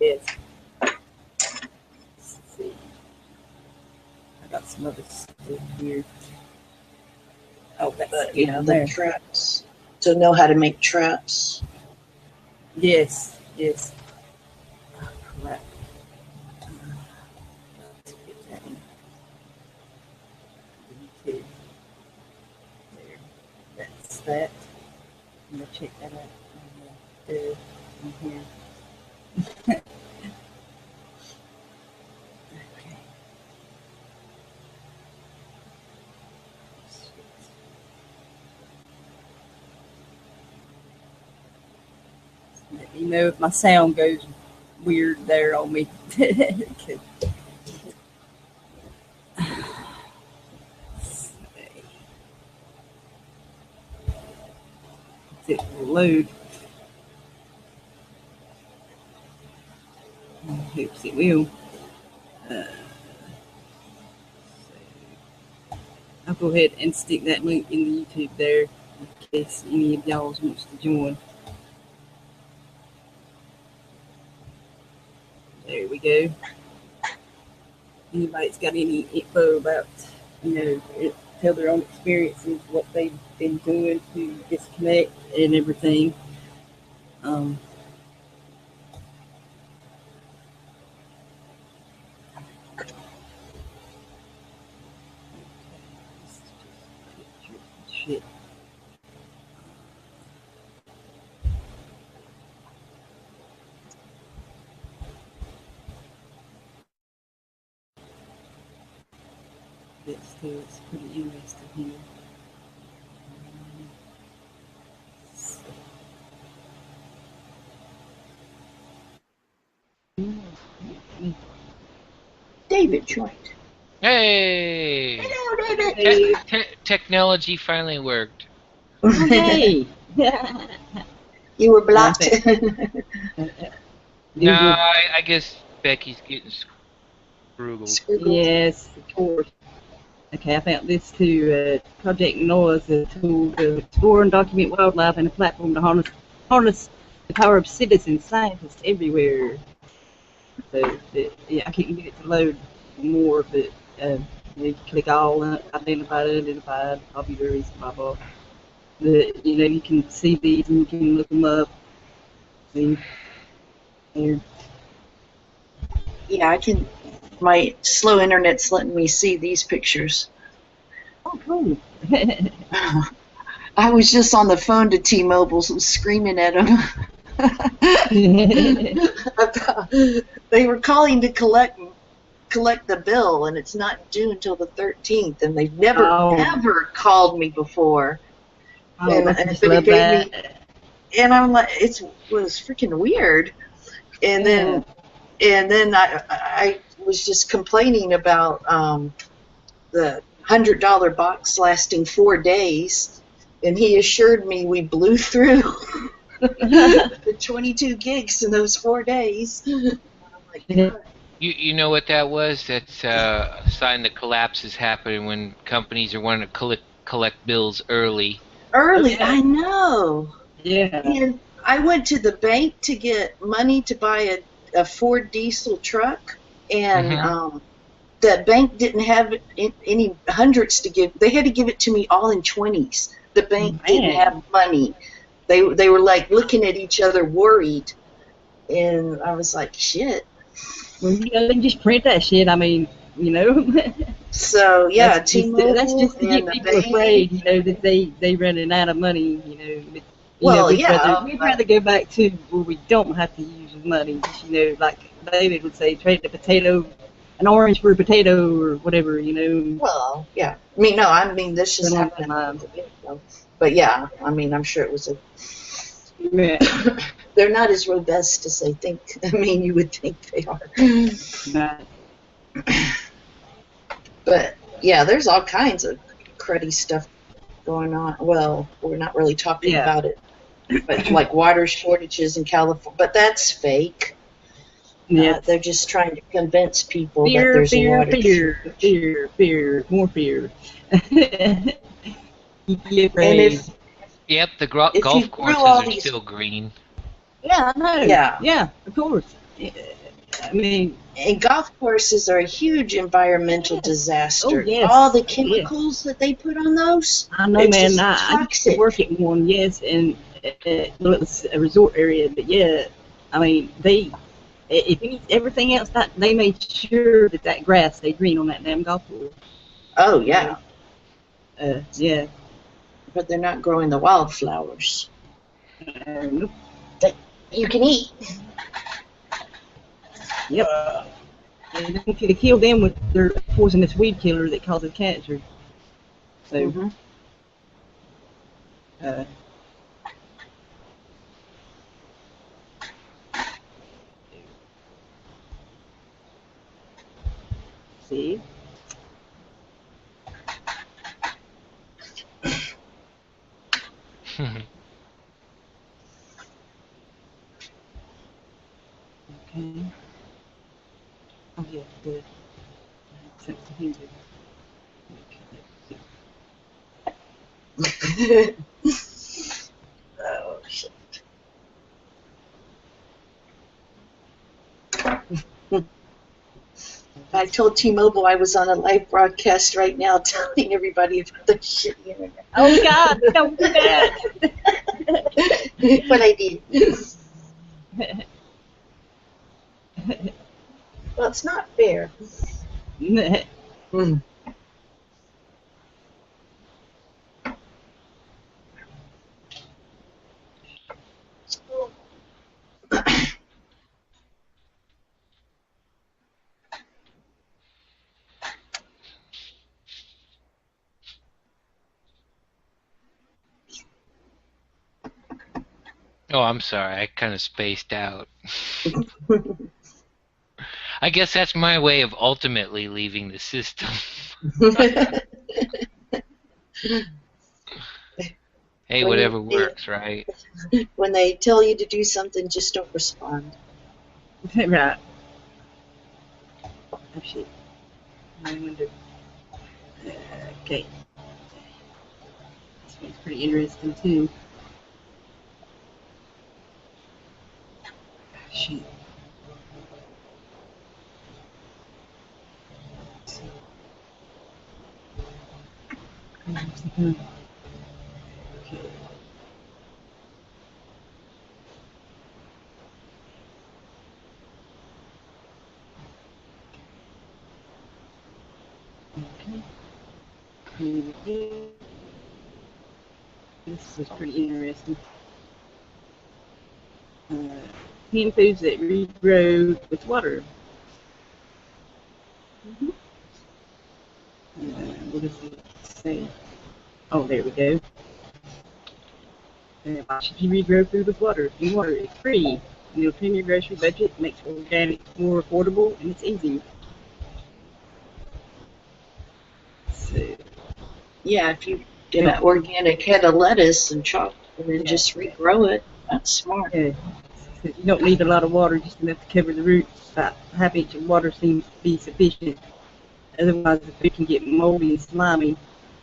Yes. Let's see. I got some other stuff here. Oh, that's Yeah, the there. traps. To know how to make traps. Yes, yes. Oh, crap. Let's get that in. YouTube. There. That's that. I'm gonna check that out. There. In here. Okay. Let me know if my sound goes weird there on me. It will load. Hopes it will. I'll go ahead and stick that link in the YouTube there in case any of y'all wants to join. There we go. Anybody's got any info about, tell their own experiences, what they've been doing to disconnect and everything. Shit. It's pretty interesting here. David joined. Hey! Hello, David. Technology finally worked. Hey! You were blocked. No, I guess Becky's getting screwed. Yes, of course. Okay, I found this too. Project Noah is a tool to explore and document wildlife and a platform to harness the power of citizen scientists everywhere. So, yeah, I can't get it to load more, but you click all, identified, popular, blah, blah. You can see these and you can look them up. See? Here. Yeah, I can. My slow internet's letting me see these pictures. Oh, cool. I was just on the phone to T-Mobile, screaming at them. They were calling to collect the bill, and it's not due until the 13th, and they've never ever called me before. Oh, but it gave me, and I'm like, it was freaking weird. And then I was just complaining about the $100 box lasting 4 days, and he assured me we blew through the 22 gigs in those 4 days. I'm like, God. You know what that was? That's a sign that collapse is happening when companies are wanting to collect bills early. I know. Yeah. And I went to the bank to get money to buy a Ford diesel truck, and the bank didn't have any hundreds to give. They had to give it to me all in 20s. The bank didn't have money. They were like looking at each other worried, and I was like, shit. Well, they just print that shit. I mean, So yeah, that's just to get people afraid, that they running out of money, we'd rather go back to where we don't have to use money. Just, like David would say, trade an orange for a potato or whatever, Well, yeah. I mean, this just happened. But yeah, I mean, I'm sure it was Yeah. They're not as robust as they think. You would think they are. Right. But yeah, there's all kinds of cruddy stuff going on. Well, we're not really talking about it, but like water shortages in California. But that's fake. Yeah, they're just trying to convince people that there's a water shortage. Fear, more fear. And Yep, the If you golf grew courses all are these- still green. Yeah, I know. Yeah. Yeah, of course. Yeah, I mean, And golf courses are a huge environmental Yes. disaster. Oh, yes. All the Oh, yes. chemicals that they put on those. I know, It's man. just I used to toxic. work at one, yes, and well, it was a resort area, but yeah, I mean, if everything else, that they made sure that grass stayed green on that damn golf course. Oh, yeah. Yeah. But they're not growing the wildflowers. Nope. You can eat. Yep. And they kill them with their poisonous weed killer that causes cancer. So, Mhm. uh, see. Okay. Oh yeah, good. Sent to him. Oh, shit. I told T-Mobile I was on a live broadcast right now telling everybody about the shitty internet. Oh God, don't do that. But I did. Well, it's not fair. Mm. Oh, I'm sorry. I kind of spaced out. I guess that's my way of ultimately leaving the system. Hey, whatever works, right? When they tell you to do something, just don't respond. Right. Oh shit. I wonder. Okay. This one's pretty interesting too. Shit. Okay. Okay. This is pretty interesting. Hand foods that regrow with water. What does it say? Oh, there we go. Why should you regrow food with water? And water is free. It'll trim your grocery budget, makes organic more affordable, and it's easy. So, Yeah, if you get an organic head of lettuce and chop and then Yeah. just regrow it, that's smart. yeah, you don't need a lot of water, just enough to cover the roots. About half inch of water seems to be sufficient. Otherwise, the food can get moldy and slimy.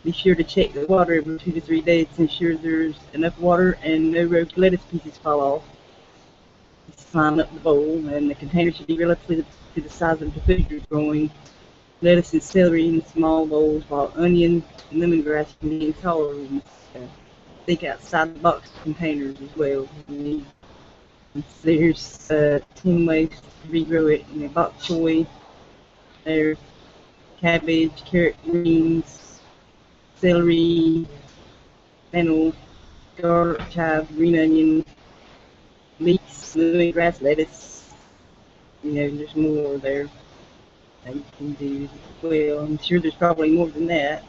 Be sure to check the water every 2 to 3 days to ensure there's enough water and no rogue lettuce pieces fall off. Slime up the bowl, and the container should be relative to the size of the food you're growing. Lettuce and celery in small bowls, while onion and lemongrass can be in taller ones. Think outside the box containers as well. There's 10 ways to regrow it. Bok choy, there's cabbage, carrot greens, celery, fennel, garlic, chive, green onion, leeks, lemongrass, lettuce. There's more there that you can do as well. I'm sure there's probably more than that.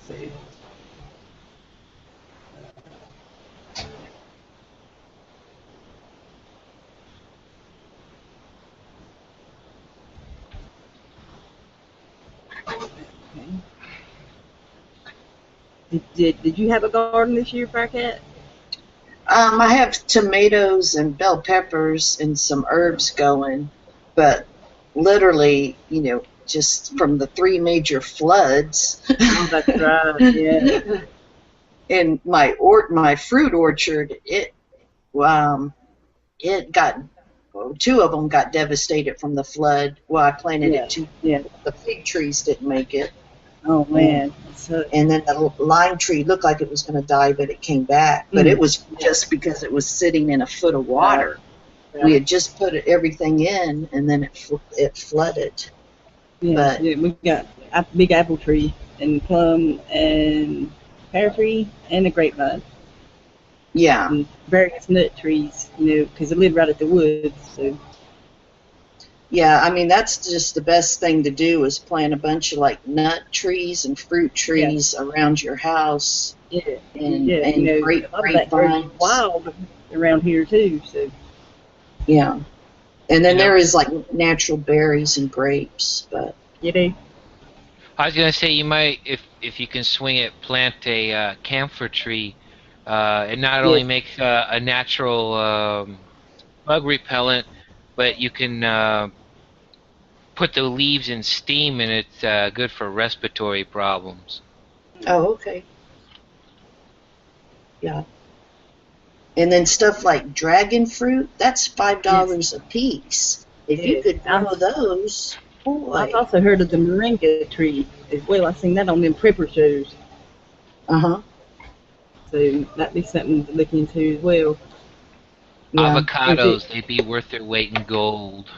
So. Did you have a garden this year, Firecat? I have tomatoes and bell peppers and some herbs going, but literally, just from the 3 major floods. Oh, that's right. Yeah. And my fruit orchard, it got 2 of them got devastated from the flood. Well, I planted Yeah. it 2. Yeah. The fig trees didn't make it, Oh man. So, and then the lime tree looked like it was going to die, but it came back. But it was just because it was sitting in a foot of water. Yeah. We had just put everything in, and then it flooded. yeah, But- yeah, we've got a big apple tree and plum and pear tree and a grapevine Yeah. and various nut trees, because I live right at the woods. So Yeah, I mean, that's just the best thing to do is plant a bunch of like nut trees and fruit trees around your house. yeah, And, yeah, and a grape, lot of that grows grapevines. wild around here too. So Yeah. And then You know- there is like natural berries and grapes, but I was gonna say you might, if you can swing it, plant a camphor tree. It not only Yes. makes a natural bug repellent, but you can put the leaves in steam, and it's good for respiratory problems. oh, okay. Yeah. And then stuff like dragon fruit, that's $5 a piece. If you Yes. could grow those, boy. I've also heard of the moringa tree as well. I've seen that on them prepper shows. Uh-huh. So that'd be something to look into as well. Yeah. Avocados, they'd be worth their weight in gold.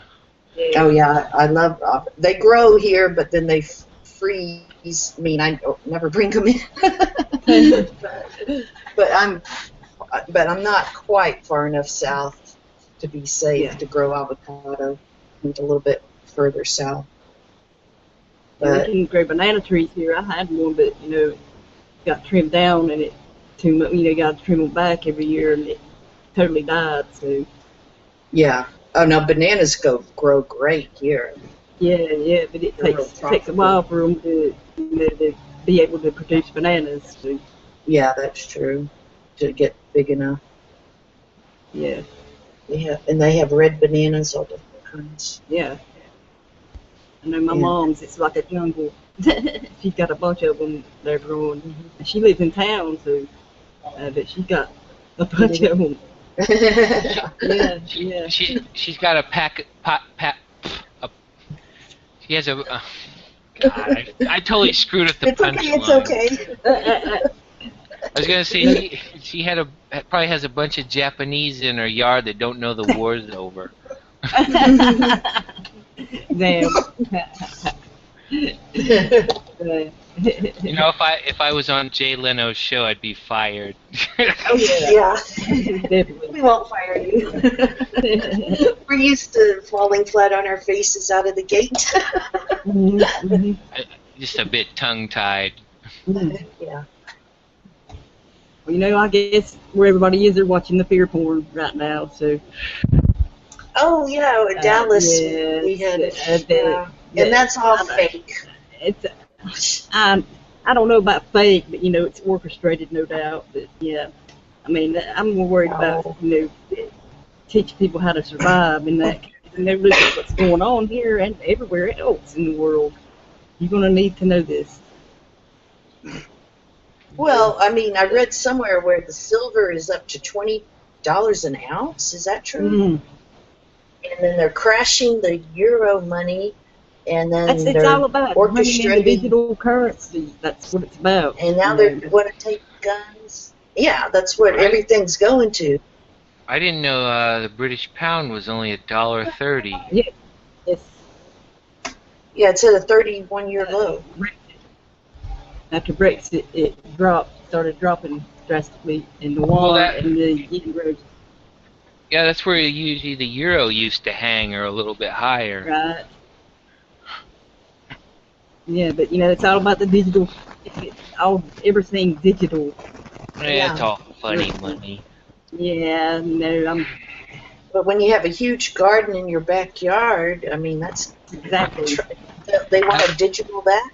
Oh yeah, I love. They grow here, but then they freeze. I mean, I don't, never bring them in. but I'm not quite far enough south to be safe Yeah. to grow avocado. I'm a little bit further south. We But can grow banana trees here. I had one, but it got trimmed down, and it too much. Got to trim them back every year, and it totally died. So yeah. Oh no, bananas grow great here. yeah, but it They're real takes a tropical. while for them to to be able to produce bananas. So Yeah, that's true. To get big enough. yeah, They have red bananas, all different kinds. yeah. I know my Yeah. mom's. It's like a jungle. She's got a bunch of them they're growing. And she lives in town, so but she's got a bunch of them. Yeah, yeah. She's got she has a. God, I totally screwed up the It's okay. punchline. It's okay. I was gonna say she probably has a bunch of Japanese in her yard that don't know the war's over. Damn. You know, if I was on Jay Leno's show, I'd be fired. Oh yeah. Definitely. We won't fire you. We're used to falling flat on our faces out of the gate. Mhm, mhm. Just a bit tongue-tied. Yeah. Well, I guess where everybody is, they're watching the fear porn right now. So Oh yeah, in Dallas yes, we had it. the- And that's all fake. it's I don't know about fake, but it's orchestrated, no doubt. But yeah, I mean, I'm more worried about teaching people how to survive and that. Look at what's going on here and everywhere else in the world. You're gonna need to know this. Well, I mean, I read somewhere where the silver is up to $20 an ounce. Is that true? Mm. And then they're crashing the euro money, and then It's they're all about bringing in the orchestrating. digital currency. That's what it's about. And now you they know. want to take guns. Yeah, that's what Right. everything's going to. I didn't know the British pound was only $1.30. Yes. Yeah, it's at a 31-year low. After Brexit, it started dropping drastically in the Well, won that- and the euros, Yeah, that's where usually the euro used to hang, or a little bit higher. right? Yeah, but it's all about the digital. Everything digital. Yeah, it's all funny money. Yeah, I'm But when you have a huge garden in your backyard, I mean, that's exactly. they want to digital that.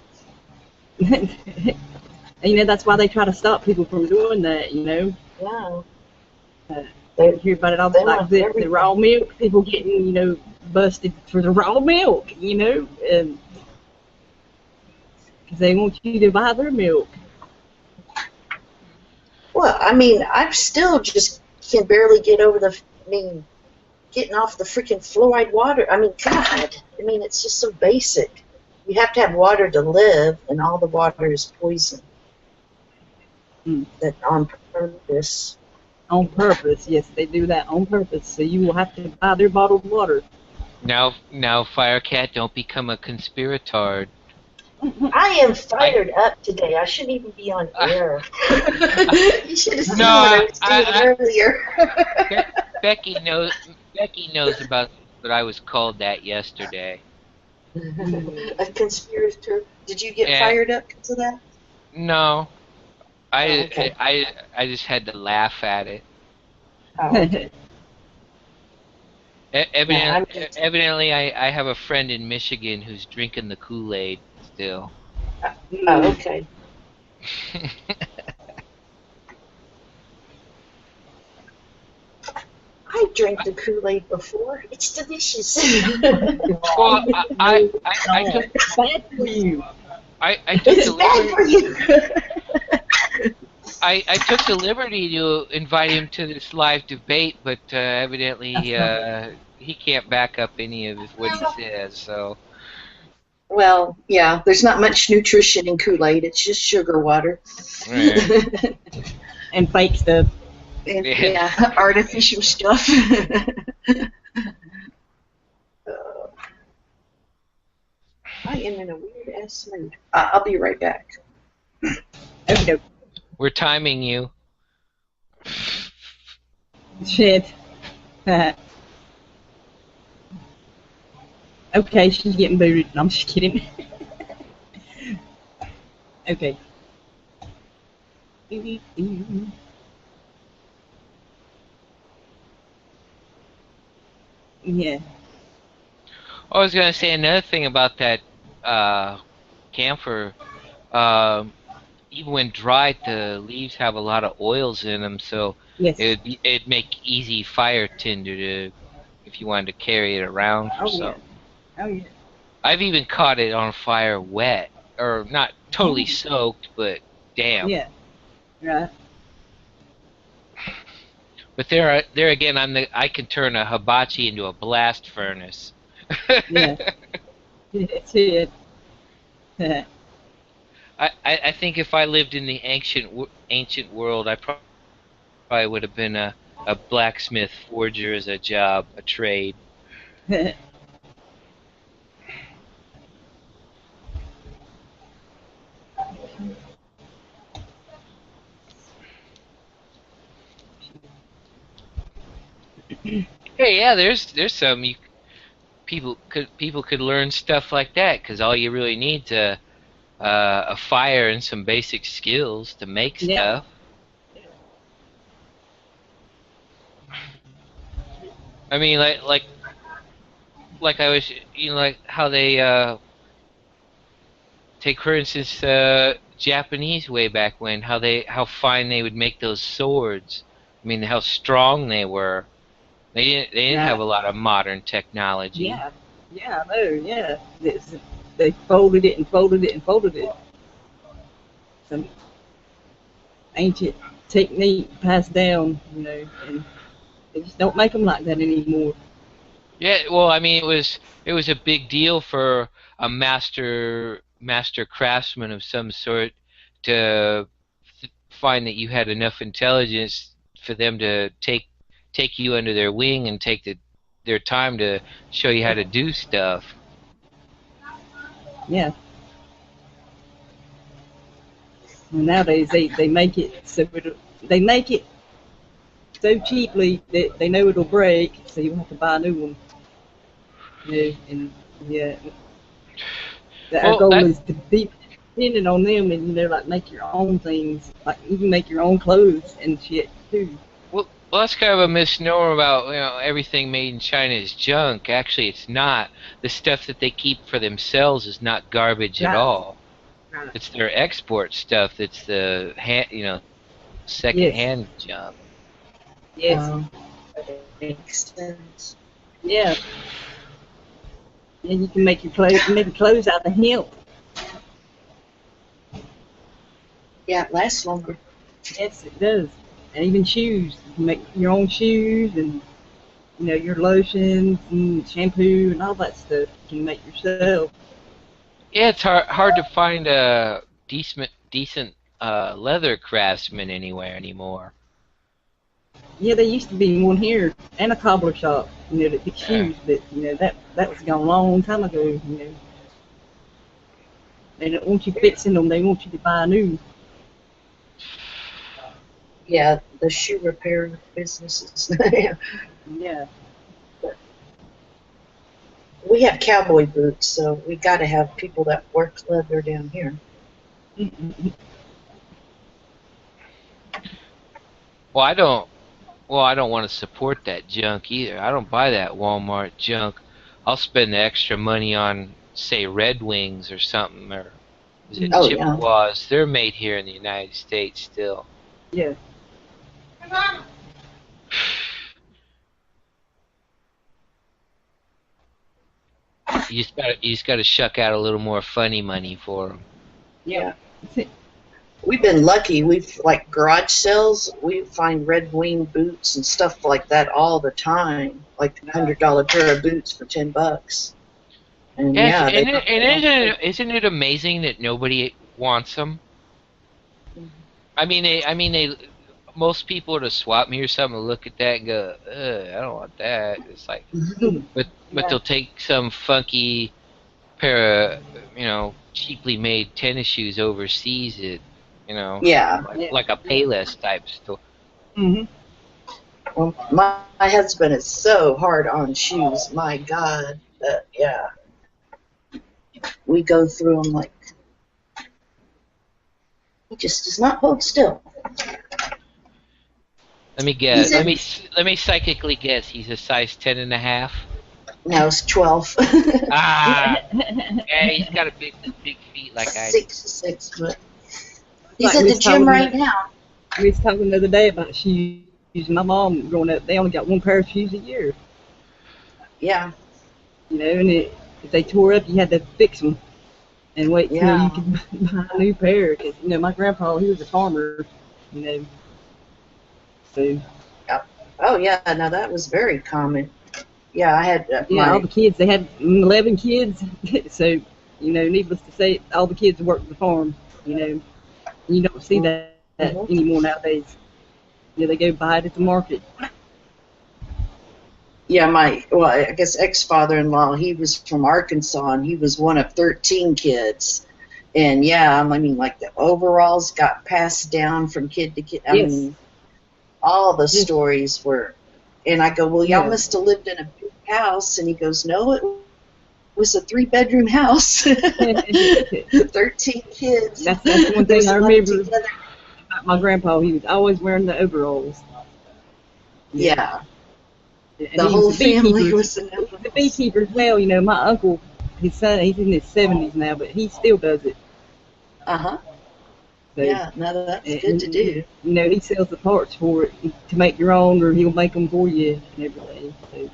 And, that's why they try to stop people from doing that. Yeah. You hear about it all They like want the everything. raw milk, people getting busted for the raw milk. And because they want you to buy their milk. Well, I mean, I'm still just can barely get over getting off the freaking fluoride water. I mean, God. I mean, it's just so basic. You have to have water to live, and all the water is poison. That on purpose. On purpose, yes, they do that on purpose. So you will have to buy their bottled water. Now, Firecat, don't become a conspiratard. I am fired up today. I shouldn't even be on air. You should have seen No, what I was doing earlier. Becky knows about what I was called that yesterday. A conspirator. Did you get Yeah. fired up because of that? No, Okay. I just had to laugh at it. Oh, okay. I'm just- Evidently, I have a friend in Michigan who's drinking the Kool-Aid still. Oh, okay. I drank the Kool-Aid before. It's delicious. Well, I took It's bad for you. I took It's the bad for liberty you. I took the liberty to invite him to this live debate, but evidently he can't back up any of what he says. So Well, yeah, there's not much nutrition in Kool-Aid. It's just sugar water. right. And fake stuff. And, Yeah. yeah, artificial stuff. I am in a weird ass mood. I'll be right back. Okay, We're timing you. shit. Okay, she's getting booted. I'm just kidding. Okay. Yeah. I was gonna say another thing about that camphor. Even when dried, the leaves have a lot of oils in them, so Yes. it'd make easy fire tinder if you wanted to carry it around for Oh, something. yeah. Oh, yeah. I've even caught it on fire wet, or not totally soaked, but damp. Yeah. Right. But there again, I can turn a hibachi into a blast furnace. Yeah. That's it. I think if I lived in the ancient world, I probably would have been a blacksmith forger as a job, a trade. Hey, yeah, there's some people could learn stuff like that, because all you really need is a fire and some basic skills to make Yeah. stuff. I mean, like I was, like how they take, for instance, Japanese way back when, how fine they would make those swords. I mean, how strong they were. They didn't Yeah. have a lot of modern technology. Yeah. Yeah, I know, yeah. They folded it and folded it and folded it. Some ancient technique passed down, and they just don't make them like that anymore. Yeah, well, I mean, it was a big deal for a master craftsman of some sort to find that you had enough intelligence for them to take you under their wing and take their time to show you how to do stuff. Yeah. And nowadays they make it so they make it so cheaply that they know it'll break, so you have to buy a new one. And yeah. Our Well, goal that- is to be dependent on them, and like make your own things, like even make your own clothes and shit too. Well, that's kind of a misnomer about everything made in China is junk. Actually, it's not. The stuff that they keep for themselves is not garbage at Right. all. Right. It's their export stuff that's the second-hand junk. Yes. That makes sense. Yeah. Yeah, you can make your clothes, maybe clothes out of hemp. Yeah, it lasts longer. Yes, it does. And even shoes. You can make your own shoes and, your lotions and shampoo and all that stuff you can make yourself. Yeah, it's hard to find a decent leather craftsman anywhere anymore. Yeah, there used to be one here and a cobbler shop, that fixed Yeah. shoes, but, that was gone a long time ago, They don't want you fixing them, they want you to buy new. Yeah, the shoe repair businesses. Yeah. We have cowboy boots, so we got to have people that work leather down here. Well, I don't. Well, I don't want to support that junk either. I don't buy that Walmart junk. I'll spend the extra money on, say, Red Wings or something, or is it Oh, yeah. Chippewas? They're made here in the United States still. Yeah. You just gotta shuck out a little more funny money for them. Yeah. We've been lucky. We've, like, garage sales, we find Red Wing boots and stuff like that all the time. Like $100 pair of boots for $10. And Yes, yeah, isn't it amazing that nobody wants them? I mean, most people to swap me or something will look at that and go, ugh, I don't want that. It's like, but Yeah. they'll take some funky pair of, cheaply made tennis shoes overseas at, yeah. like a Payless type store. Mm-hmm. Well, my husband is so hard on shoes. My God. Yeah. We go through them like, he just does not hold still. Let me guess. He's Let me psychically guess. He's a size 10.5. No, it's 12. Ah, yeah, he's got a big feet like I do. 6 foot. He's Like at we the was gym talking right about- now. We was talking the other day about shoes. My mom growing up, they only got one pair of shoes a year. Yeah. And if they tore up, you had to fix them and wait till Yeah. you could buy a new pair. Cause my grandpa, he was a farmer. So Oh, yeah. No, that was very common. Yeah, I had all the kids, they had 11 kids. So needless to say, all the kids worked the farm. You don't see that anymore nowadays. They go buy it at the market. Yeah, I guess ex-father-in-law, he was from Arkansas, and he was one of 13 kids. And yeah, I mean, like the overalls got passed down from kid to kid. I Yes. mean, all the stories were, and I go, well, y'all Yeah. must have lived in a big house. And he goes, no, it was a 3-bedroom house. 13 kids. That's one thing There's I a lot remember together. about my grandpa. He was always wearing the overalls. Yeah, And the he whole was a beekeeper. family was in He was a beekeeper as well. My uncle, his son, he's in his 70s now, but he still does it. Uh-huh. So, Yeah, no, that's good to do. He sells the parts for it to make your own, or he'll make them for you and everything. So,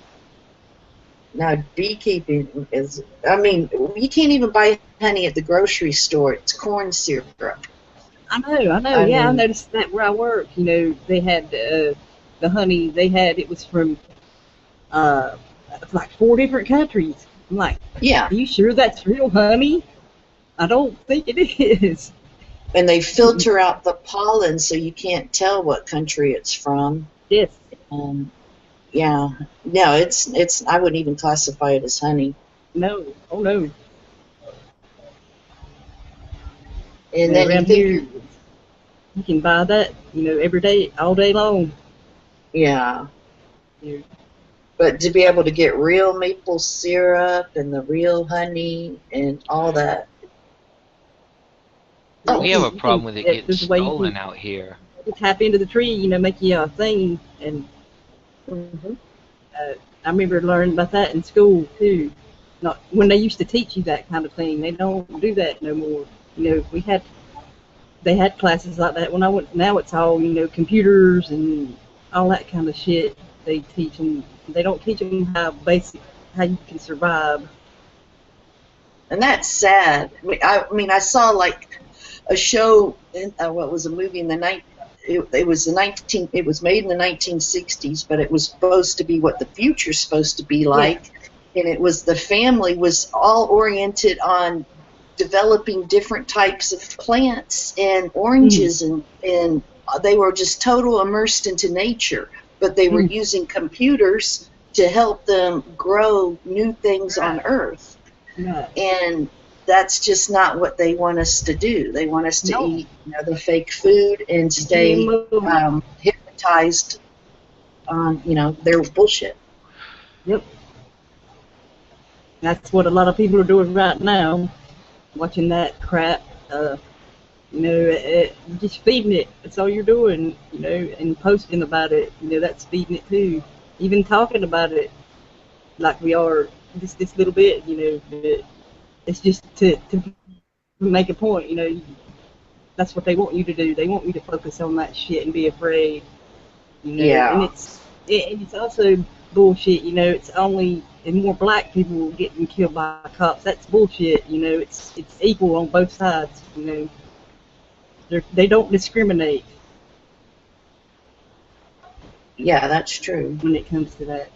Now, beekeeping is, I mean, you can't even buy honey at the grocery store. It's corn syrup. I know. I I mean- noticed that where I work, they had the honey it was from like 4 different countries. I'm like, Yeah, are you sure that's real honey? I don't think it is. and they filter out the pollen so you can't tell what country it's from. Yes. Yeah, no, it's. I wouldn't even classify it as honey. No. Oh no. And then you around think, here, you can buy that, every day, all day long. yeah. Yeah. But to be able to get real maple syrup and the real honey and all that. Oh, We have a you problem can- with it yeah, getting there's a way you stolen can- out here. You tap into the tree, make you a thing, and mhm. I remember learning about that in school too. Not when they used to teach you that kind of thing. They don't do that no more. They had classes like that when I went. Now it's all computers and all that kind of shit. They teach them. They don't teach them how you can survive. And that's sad. I mean, I saw like a show. What was a movie in the night? It was It was made in the 1960s, but it was supposed to be what the future's supposed to be like. Yeah. And it was the family was all oriented on developing different types of plants and oranges, and they were just total immersed into nature. But they were using computers to help them grow new things on Earth. Yeah. And that's just not what they want us to do. They want us to eat the fake food and stay hypnotized on their bullshit. Yep. That's what a lot of people are doing right now, watching that crap. Just feeding it. That's all you're doing. And posting about it. That's feeding it too. Even talking about it, like we are just this little bit. It's just to make a point. That's what they want you to do. They want you to focus on that shit and be afraid. Yeah. And it's also bullshit. It's only and more black people getting killed by cops. That's bullshit. It's equal on both sides. They don't discriminate. Yeah, that's true. When it comes to that.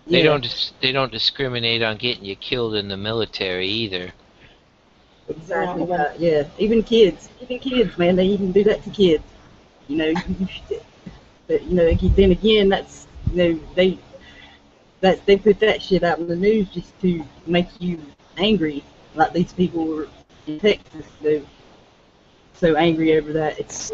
They don't discriminate on getting you killed in the military either. Exactly. Yeah. Even kids, man, they even do that to kids. But then again, that's they put that shit out in the news just to make you angry, like these people were in Texas. They're so angry over that. It's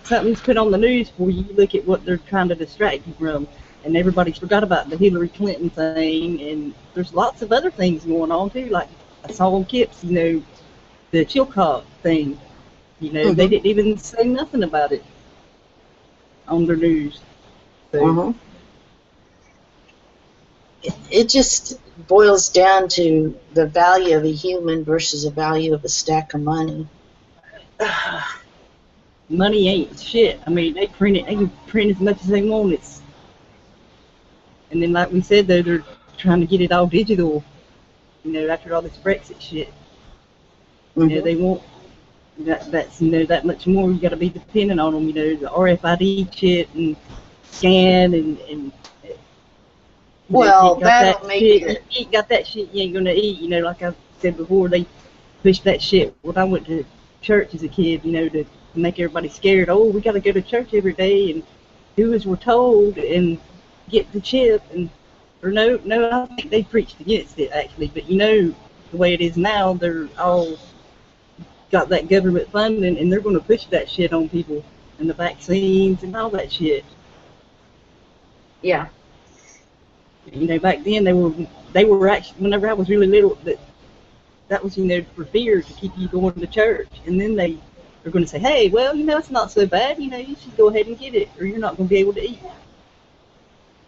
something's put on the news for you. Look at what they're trying to distract you from. And everybody's forgot about the Hillary Clinton thing, and there's lots of other things going on too. Like I saw on Kips, the Chilcott thing. They didn't even say nothing about it on their news. So, it just boils down to the value of a human versus the value of a stack of money. Money ain't shit. I mean, they can print as much as they want. And then, like we said, though, they're trying to get it all digital. After all this Brexit shit. They want that's that much more. You got to be dependent on them. The RFID shit and scan and well, that'll make it. If you ain't got that shit, you ain't gonna eat. Like I said before, they pushed that shit. When I went to church as a kid, to make everybody scared. Oh, we got to go to church every day and do as we're told and get the chip. No, I think they preached against it actually. But the way it is now, they're all got that government funding and they're going to push that shit on people and the vaccines and all that shit. Yeah. Back then they were actually, whenever I was really little, that was for fear to keep you going to church, and then they're going to say, hey, well, it's not so bad, you should go ahead and get it, or you're not going to be able to eat.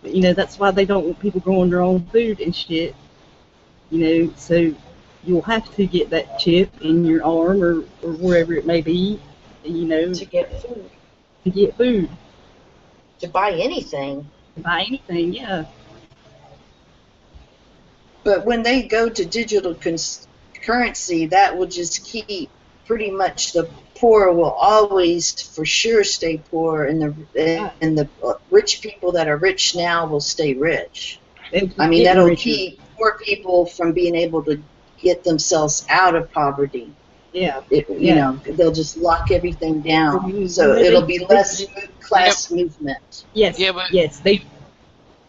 But that's why they don't want people growing their own food and shit. So you'll have to get that chip in your arm or wherever it may be, to get food. To get food. To buy anything. Yeah. But when they go to digital currency, that will just keep pretty much the poor will always for sure stay poor, and the rich people that are rich now will stay rich. That'll keep poor people from being able to get themselves out of poverty. Yeah. They'll just lock everything down, so it'll be less class movement. Yes. Yeah, but yes, they.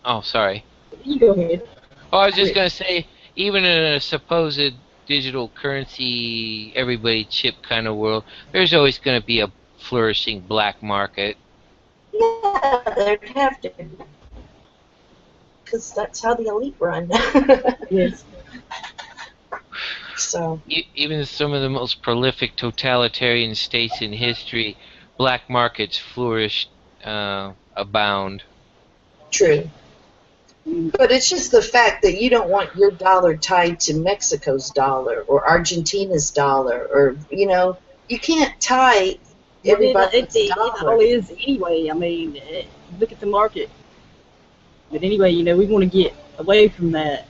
Oh, sorry. You go ahead. Oh, I was just going to say, even in a supposed digital currency, everybody chip kind of world, there's always going to be a flourishing black market. Yeah, there'd have to. Because that's how the elite run. Yes. So. Even some of the most prolific totalitarian states in history, black markets flourish, abound. True. But it's just the fact that you don't want your dollar tied to Mexico's dollar or Argentina's dollar, or you can't tie everybody's dollar. It all is anyway. Look at the market. But anyway, we want to get away from that.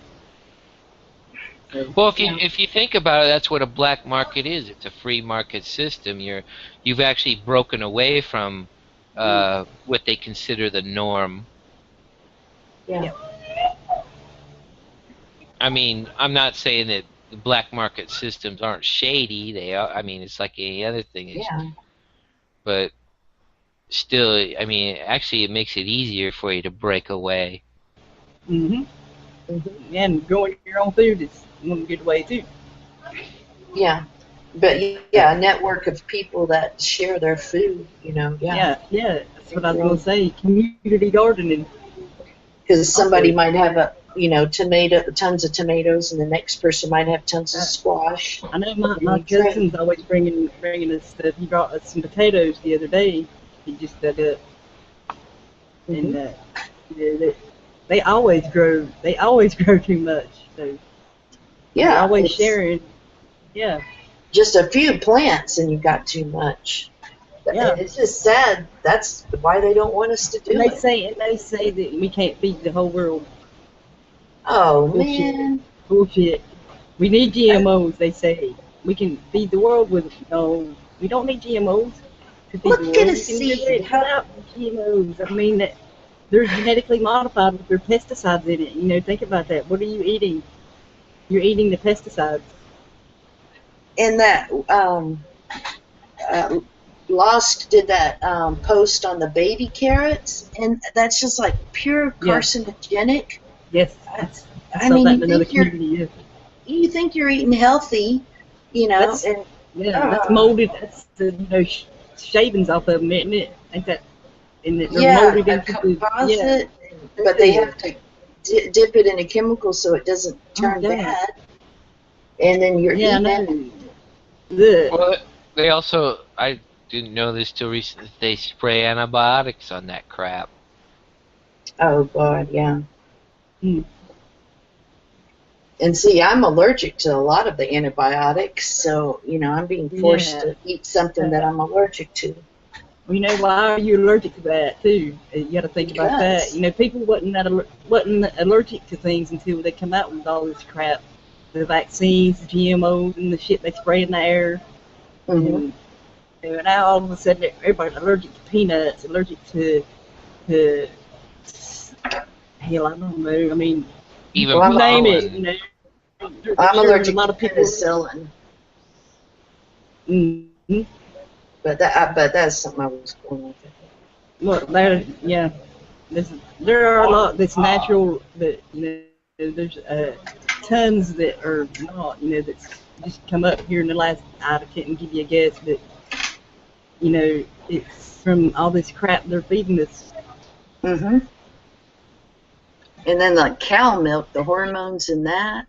Well, if you think about it, that's what a black market is. It's a free market system. You've actually broken away from what they consider the norm. Yeah. I mean, I'm not saying that the black market systems aren't shady. They are. I mean, it's like any other thing. Yeah. But still, I mean, actually, it makes it easier for you to break away. Mm-hmm. And growing your own food is one good way too. Yeah. But yeah, a network of people that share their food, Yeah, that's what I was gonna say. Community gardening. Because somebody might have tons of tomatoes, and the next person might have tons of squash. I know my cousin's always bringing us stuff. He brought us some potatoes the other day. He just dug up, and they always grow. They always grow too much. So Yeah, always sharing. Yeah. Just a few plants, and you got too much. Yeah. It's just sad. That's why they don't want us to do And it. they say that we can't feed the whole world. Oh, Bullshit. man. Bullshit. We need GMOs. They say we can feed the world with. No, we don't need GMOs to feed the Look world. at a We can seed. do it without GMOs. I mean that they're genetically modified with their pesticides in it. Think about that. What are you eating? You're eating the pesticides. And that Lost did that post on the baby carrots, and that's just like pure carcinogenic. Yes. I mean, that in another community. You think you're eating healthy, That's molded. That's the shavings off of them, isn't it? Ain't that? And they're molded into composite, but they have to dip it in a chemical so it doesn't turn bad. And then you're eating it. Well, they also, I didn't know this till recently, they spray antibiotics on that crap. Oh, God, yeah. And see, I'm allergic to a lot of the antibiotics, so, I'm being forced to eat something that I'm allergic to. Well, why are you allergic to that, too? You got to think about that. People wasn't allergic to things until they come out with all this crap. The vaccines, the GMOs, and the shit they spray in the air. And now all of a sudden everybody's allergic to peanuts, allergic to hell, I don't know. I mean, even you name it. I'm allergic a lot of to people. penicillin. Mm-hmm. But that's something I was going with. Look, there are a lot that's natural that there's tons that are not that's just come up here in the last. I couldn't give you a guess, but it's from all this crap they're feeding us. And then like cow milk, the hormones in that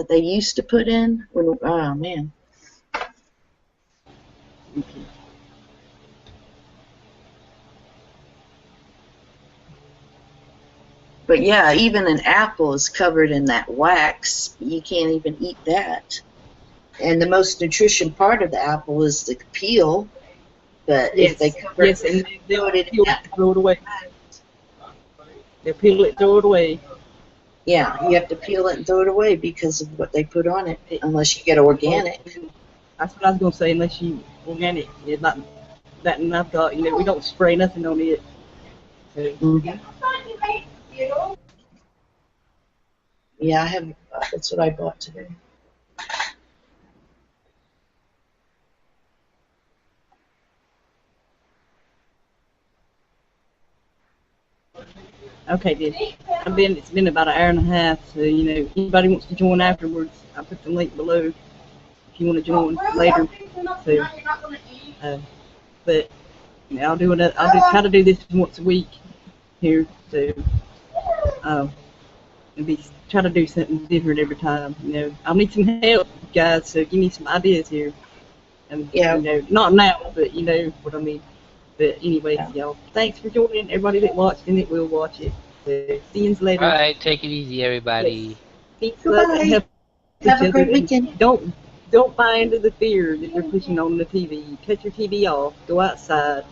they used to put in. Oh man. Okay. But yeah, even an apple is covered in that wax. You can't even eat that. And the most nutrition part of the apple is the peel. But if they cover and they'll peel it, throw it away. They'll peel it, throw it away. Yeah, you have to peel it and throw it away because of what they put on it, unless you get organic. That's what I was going to say, unless you organic. It's not that, and I've got, we don't spray nothing on it. So, Yeah, I have. That's what I bought today. Okay, then. It's been about an hour and a half, so, anybody wants to join afterwards, I'll put the link below if you want to join later. So, but, I'll try to do this once a week here, so, try to do something different every time, I'll need some help, guys, so give me some ideas here. And, not now, but you know what I mean. But anyway, y'all, thanks for joining. Everybody that watched and that will watch it. So, see you later. All right, take it easy, everybody. Peace, love, and Have a great weekend. Don't buy into the fear that they're pushing on the TV. Cut your TV off. Go outside.